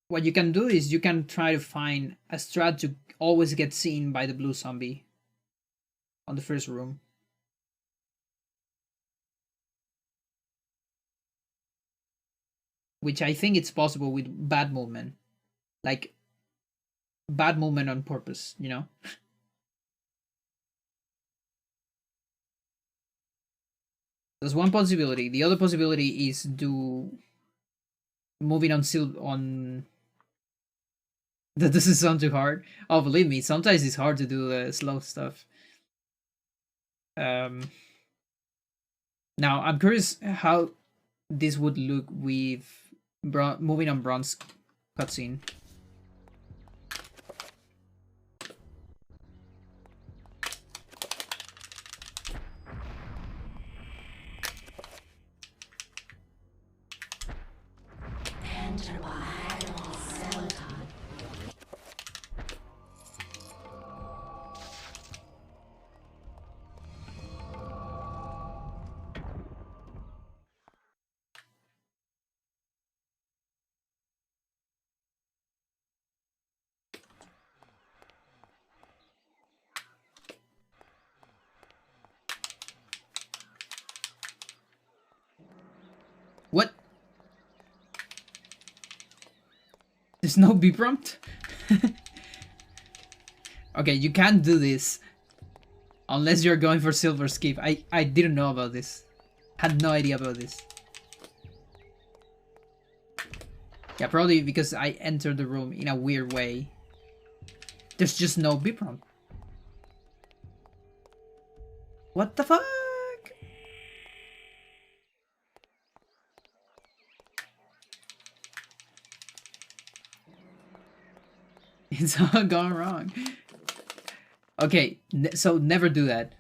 what you can do is you can try to find a strat to always get seen by the blue zombie on the first room. Which I think it's possible with bad movement. Like, bad movement on purpose, you know? There's one possibility. The other possibility is do moving on. That doesn't sound too hard. Oh, believe me, sometimes it's hard to do the slow stuff. Now I'm curious how this would look with moving on bronze cutscene. There's no B prompt? Okay, you can't do this unless you're going for silver skip. I didn't know about this. Had no idea about this. Yeah, probably because I entered the room in a weird way. There's just no B prompt. What the fuck? It's all gone wrong. Okay, so never do that.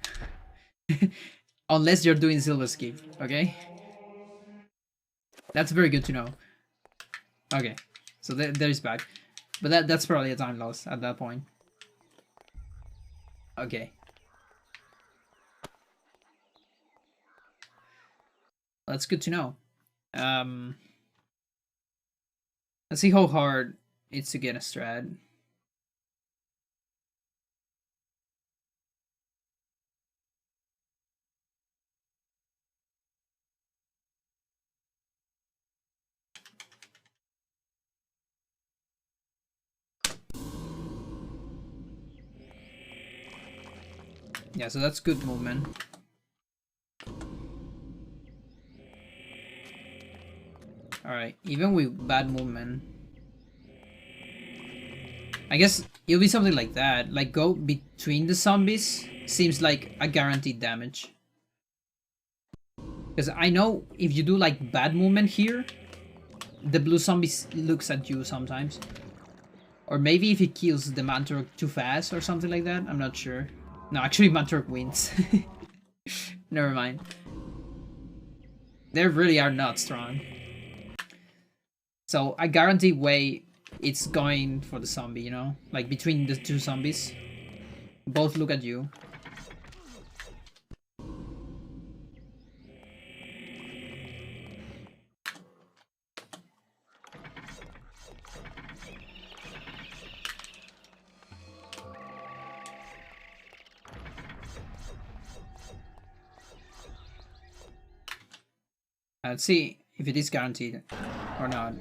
Unless you're doing silver skip, okay? That's very good to know. Okay, so there's back. But that's probably a time loss at that point. Okay. That's good to know. Let's see how hard it's to get a strat. Yeah, so that's good movement. Alright, even with bad movement. I guess it'll be something like that. Like, go between the zombies seems like a guaranteed damage. Because I know if you do like bad movement here, the blue zombie looks at you sometimes. Or maybe if he kills the Mantork too fast or something like that. I'm not sure. No, actually Mantork wins. Never mind. They really are not strong. So a guaranteed way it's going for the zombie, you know? Like between the two zombies. Both look at you. Let's see if it is guaranteed or not.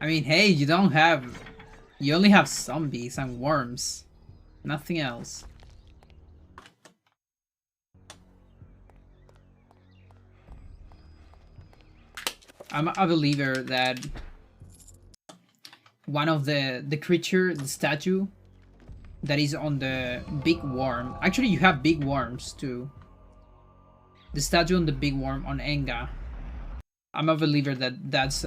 I mean, hey, you only have zombies and worms. Nothing else. I'm a believer that one of the creature, the statue that is on the big worm. Actually, you have big worms too. The statue on the big worm on Enga. I'm a believer that that's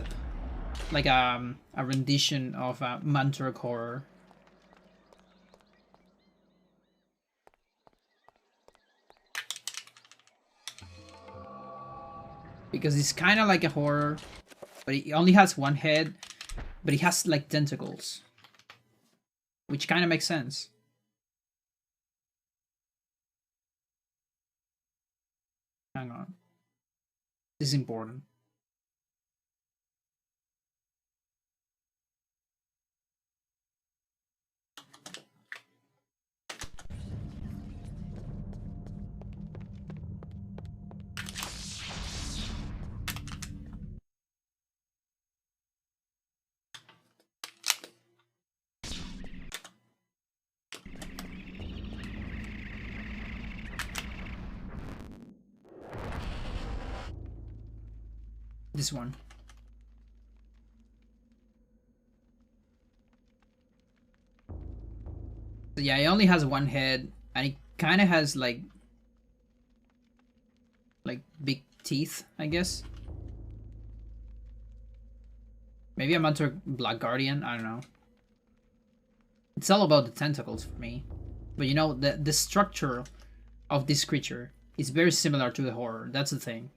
like a rendition of a Mantork horror. Because it's kind of like a horror, but it only has one head, but it has like tentacles. Which kind of makes sense. Hang on. This is important. This one. So yeah, it only has one head, and it kind of has like big teeth, I guess. Maybe a Mantork Black Guardian, I don't know. It's all about the tentacles for me. But you know, the structure of this creature is very similar to the horror. That's the thing.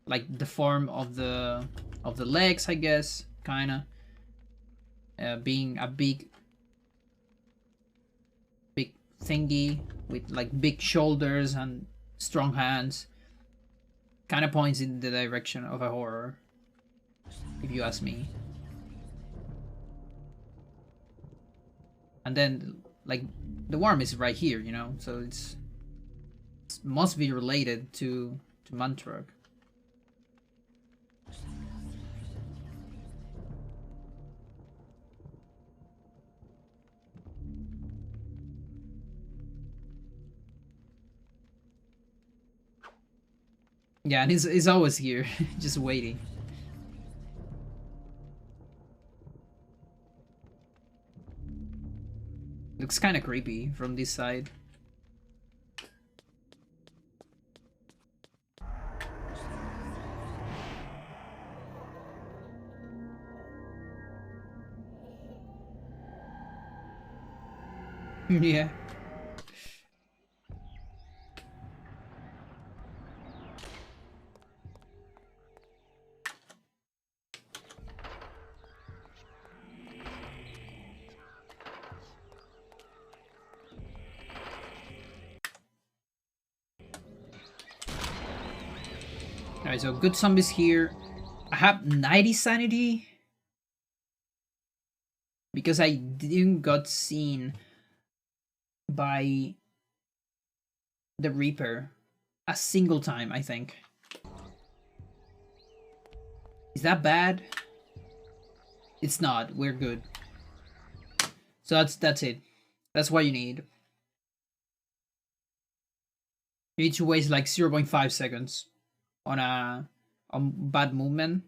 Like the form of the legs, I guess, kind of being a big thingy with like big shoulders and strong hands, kind of points in the direction of a horror, if you ask me. And then like the worm is right here, you know, so it's must be related to Mantrug. Yeah, and he's always here, just waiting. Looks kind of creepy from this side. Yeah. Alright, so good zombies here. I have 90 sanity because I didn't got seen by the Reaper a single time, I think. Is that bad? It's not. We're good. So that's it. That's what you need. You need to waste like 0.5 seconds on bad movement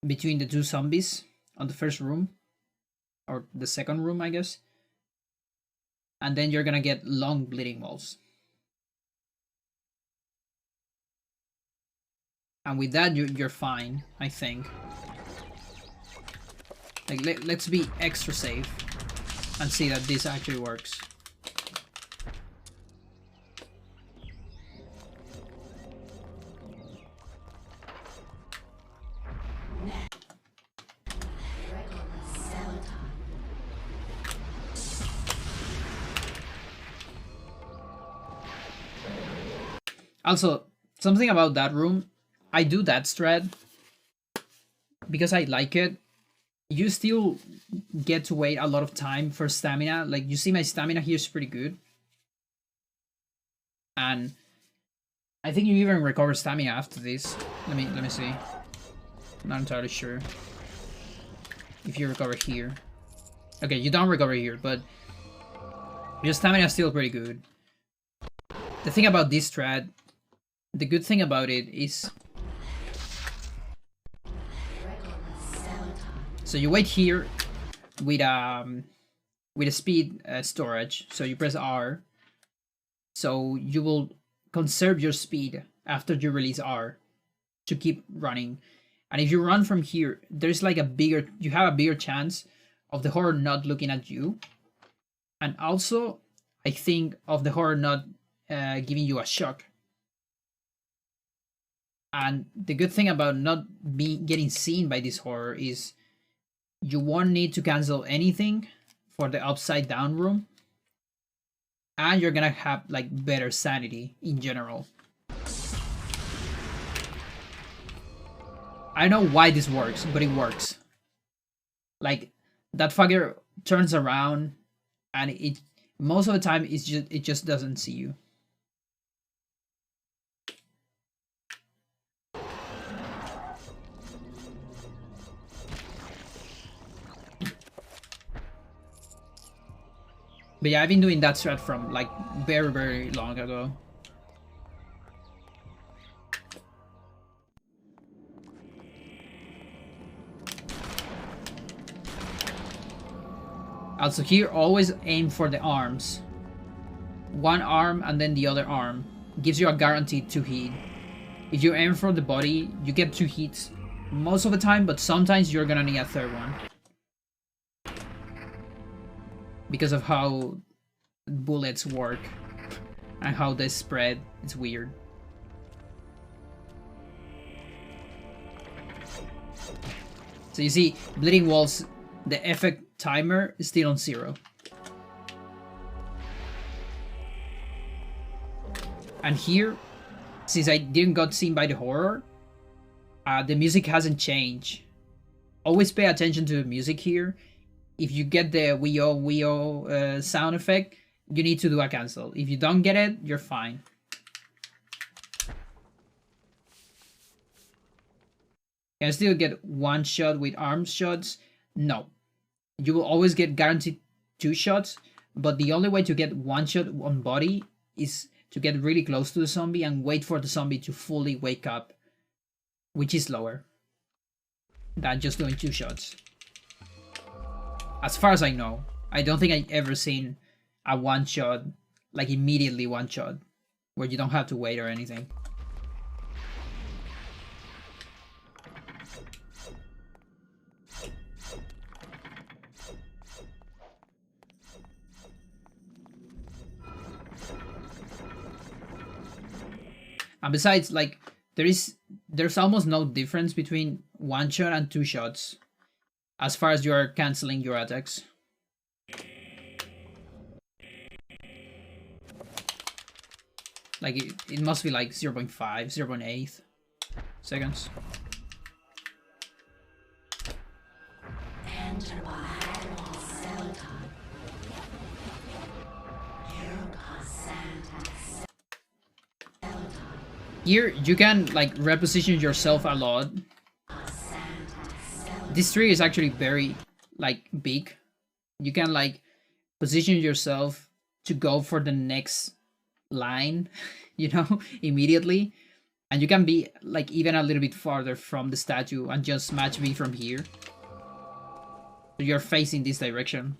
between the two zombies on the first room, or the second room, I guess, and then you're gonna get long bleeding walls, and with that you're fine, I think. Like, let's be extra safe and see that this actually works. Also, something about that room, I do that strat because I like it. You still get to wait a lot of time for stamina. Like, you see my stamina here is pretty good. And I think you even recover stamina after this. Let me see. I'm not entirely sure if you recover here. Okay, you don't recover here, but your stamina is still pretty good. The thing about this strat, the good thing about it is, so you wait here with a speed storage. So you press R, so you will conserve your speed after you release R to keep running. And if you run from here, there's like you have a bigger chance of the horror not looking at you, and also I think of the horror not giving you a shock. And the good thing about not getting seen by this horror is you won't need to cancel anything for the upside down room, and you're gonna have like better sanity in general. I don't know why this works, but it works. Like, that fucker turns around and it most of the time it just doesn't see you. But yeah, I've been doing that strat from like very, very long ago. Also here, always aim for the arms. One arm and then the other arm. Gives you a guaranteed 2 hit. If you aim for the body, you get 2 hits most of the time, but sometimes you're gonna need a third one. Because of how bullets work and how they spread, it's weird. So you see, bleeding walls, the effect timer is still on 0. And here, since I didn't got seen by the horror, the music hasn't changed. Always pay attention to the music here. If you get the Wii-O sound effect, you need to do a cancel. If you don't get it, you're fine. Can I still get one shot with arm shots? No. You will always get guaranteed 2 shots, but the only way to get 1 shot on body is to get really close to the zombie and wait for the zombie to fully wake up, which is lower than just doing 2 shots. As far as I know, I don't think I've ever seen a 1 shot, like immediately 1 shot, where you don't have to wait or anything. And besides, like, there's almost no difference between 1 shot and 2 shots as far as you are canceling your attacks. Like, it must be like 0.5, 0.8 seconds. Here, you can, like, reposition yourself a lot. This tree is actually very, like, big. You can, like, position yourself to go for the next line, you know, immediately. And you can be, like, even a little bit farther from the statue and just match me from here. So you're facing this direction.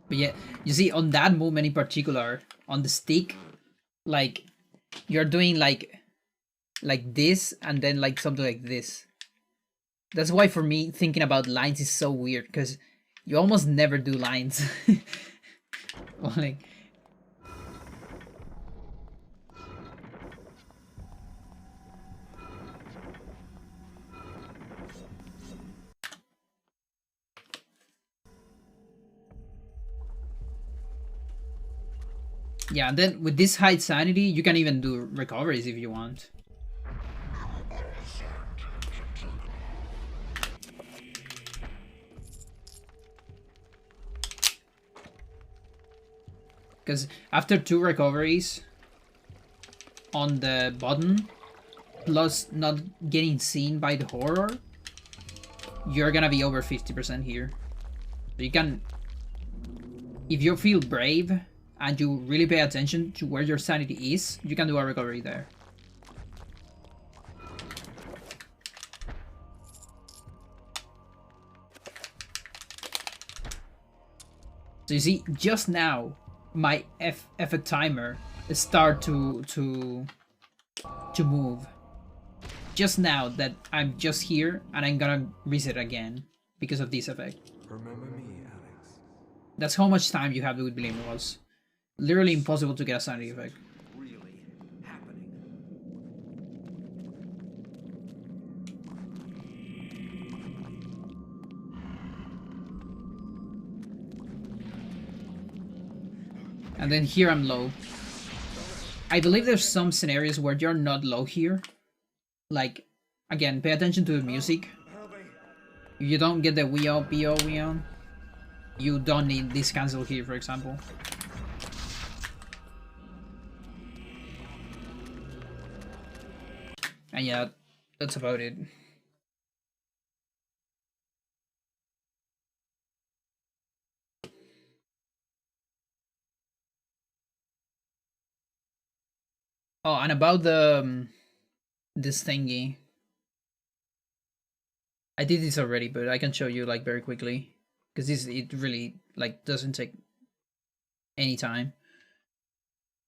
But yeah, you see, on that movement in particular, on the stick, like, you're doing like this and then like something like this. That's why for me, thinking about lines is so weird, because you almost never do lines. Like, yeah, and then with this high sanity, you can even do recoveries if you want. Because after 2 recoveries on the button, plus not getting seen by the horror, you're gonna be over 50% here. So you can, if you feel brave and you really pay attention to where your sanity is, you can do a recovery there. So you see, just now, my effort timer start to move. Just now that I'm just here and I'm gonna reset again because of this effect. Remember me, Alex. That's how much time you have with Blame was. Literally impossible to get a sanity effect. Really happening. And then here I'm low. I believe there's some scenarios where you're not low here. Like, again, pay attention to the music. If you don't get the Weo, Bo, Weon, you don't need this cancel here, for example. And yeah, that's about it. Oh, and about the this thingy, I did this already, but I can show you like very quickly because it really like doesn't take any time.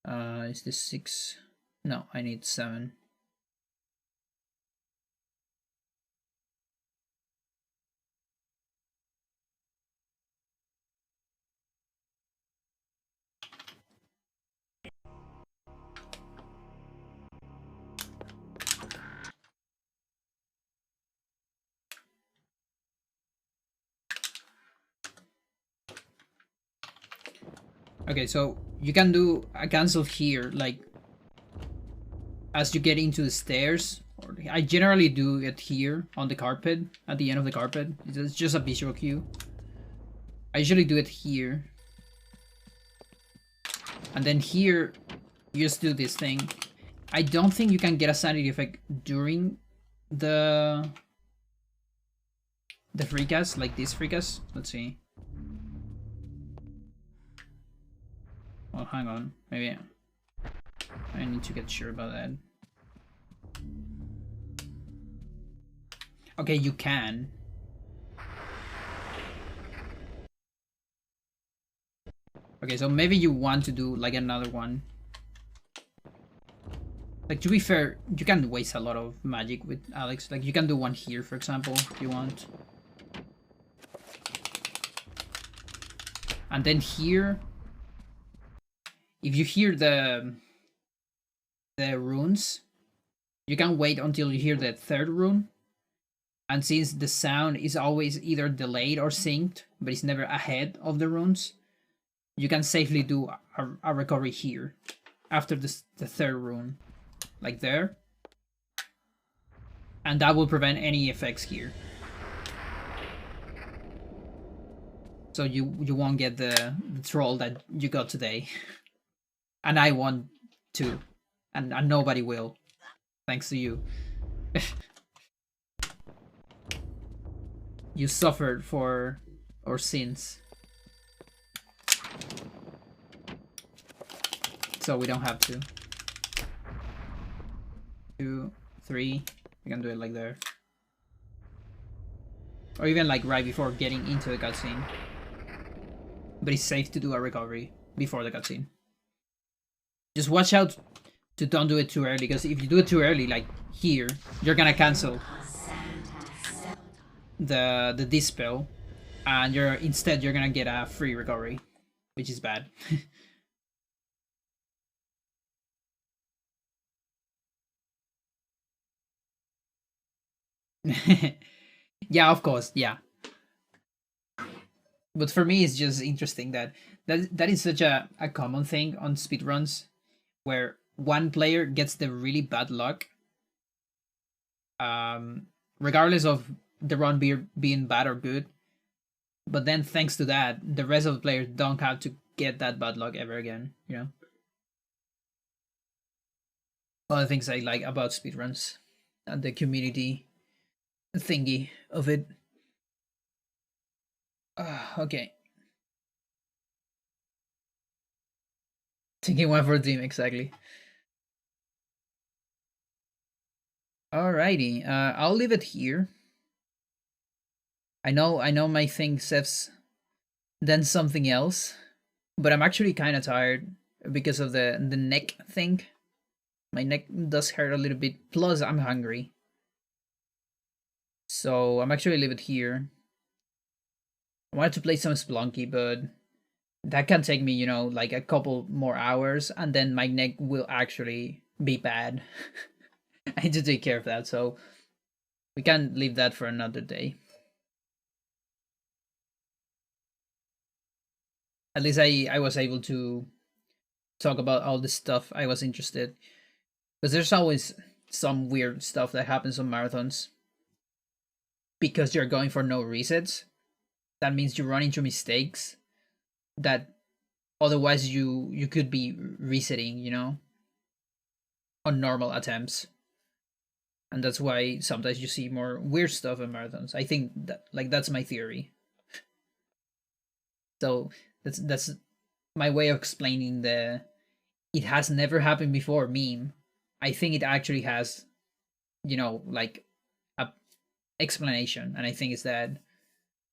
Is this 6? No, I need 7. Okay, so you can do a cancel here, like as you get into the stairs I generally do it here on the carpet, at the end of the carpet. It's just a visual cue. I usually do it here. And then here, you just do this thing. I don't think you can get a sanity effect during the free cast, like this free cast. Let's see. Oh, hang on. Maybe I need to get sure about that. Okay, you can. Okay, so maybe you want to do like another one. Like, to be fair, you can waste a lot of magic with Alex. Like, you can do one here, for example, if you want. And then here, if you hear the runes, you can wait until you hear the third rune. And since the sound is always either delayed or synced, but it's never ahead of the runes, you can safely do a recovery here after the third rune. Like there. And that will prevent any effects here. So you won't get the troll that you got today. And I want to. And nobody will. Thanks to you. You suffered for our sins. So we don't have to. 2, 3. We can do it like there. Or even like right before getting into the cutscene. But it's safe to do a recovery before the cutscene. Just watch out to don't do it too early, because if you do it too early, like here, you're gonna cancel the dispel, and instead you're gonna get a free recovery, which is bad. Yeah, of course, yeah. But for me, it's just interesting that is such a common thing on speedruns, where one player gets the really bad luck, regardless of the run being bad or good. But then thanks to that, the rest of the players don't have to get that bad luck ever again, you know? One of the things I like about speedruns and the community thingy of it. Okay. Taking one for the team, exactly. Alrighty, I'll leave it here. I know my thing says then something else, but I'm actually kind of tired because of the neck thing. My neck does hurt a little bit, plus I'm hungry. So I'm actually leave it here. I wanted to play some Splunky, but that can take me, you know, like a couple more hours, and then my neck will actually be bad. I need to take care of that, so we can leave that for another day. At least I was able to talk about all the stuff I was interested, because there's always some weird stuff that happens on marathons because you're going for no resets. That means you run into mistakes that otherwise you could be resetting, you know, on normal attempts. And that's why sometimes you see more weird stuff in marathons. I think that, like, that's my theory. So that's my way of explaining the "it has never happened before" meme. I think it actually has, you know, like a explanation, and I think it's that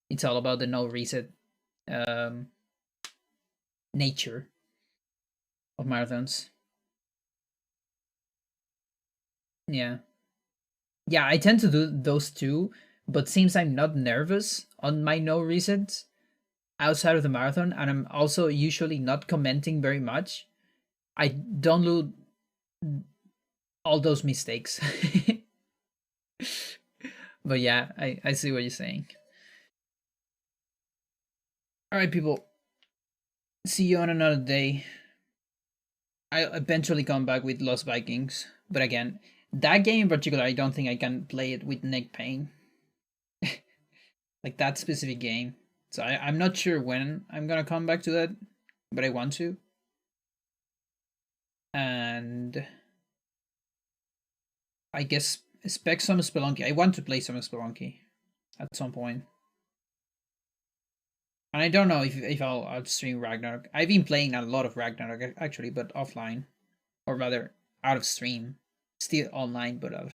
it's all about the no reset nature of marathons. Yeah. Yeah, I tend to do those too, but since I'm not nervous on my no resets outside of the marathon, and I'm also usually not commenting very much, I don't do all those mistakes. But yeah, I see what you're saying. Alright, people. See you on another day. I'll eventually come back with Lost Vikings, but again, That game in particular, I don't think I can play it with neck pain. Like that specific game. So I'm not sure when I'm gonna come back to that, but I want to. And I guess expect some Spelunky. I want to play some Spelunky at some point. And I don't know if I'll stream Ragnarok. I've been playing a lot of Ragnarok actually, but offline. Or rather, out of stream. Still online, but out of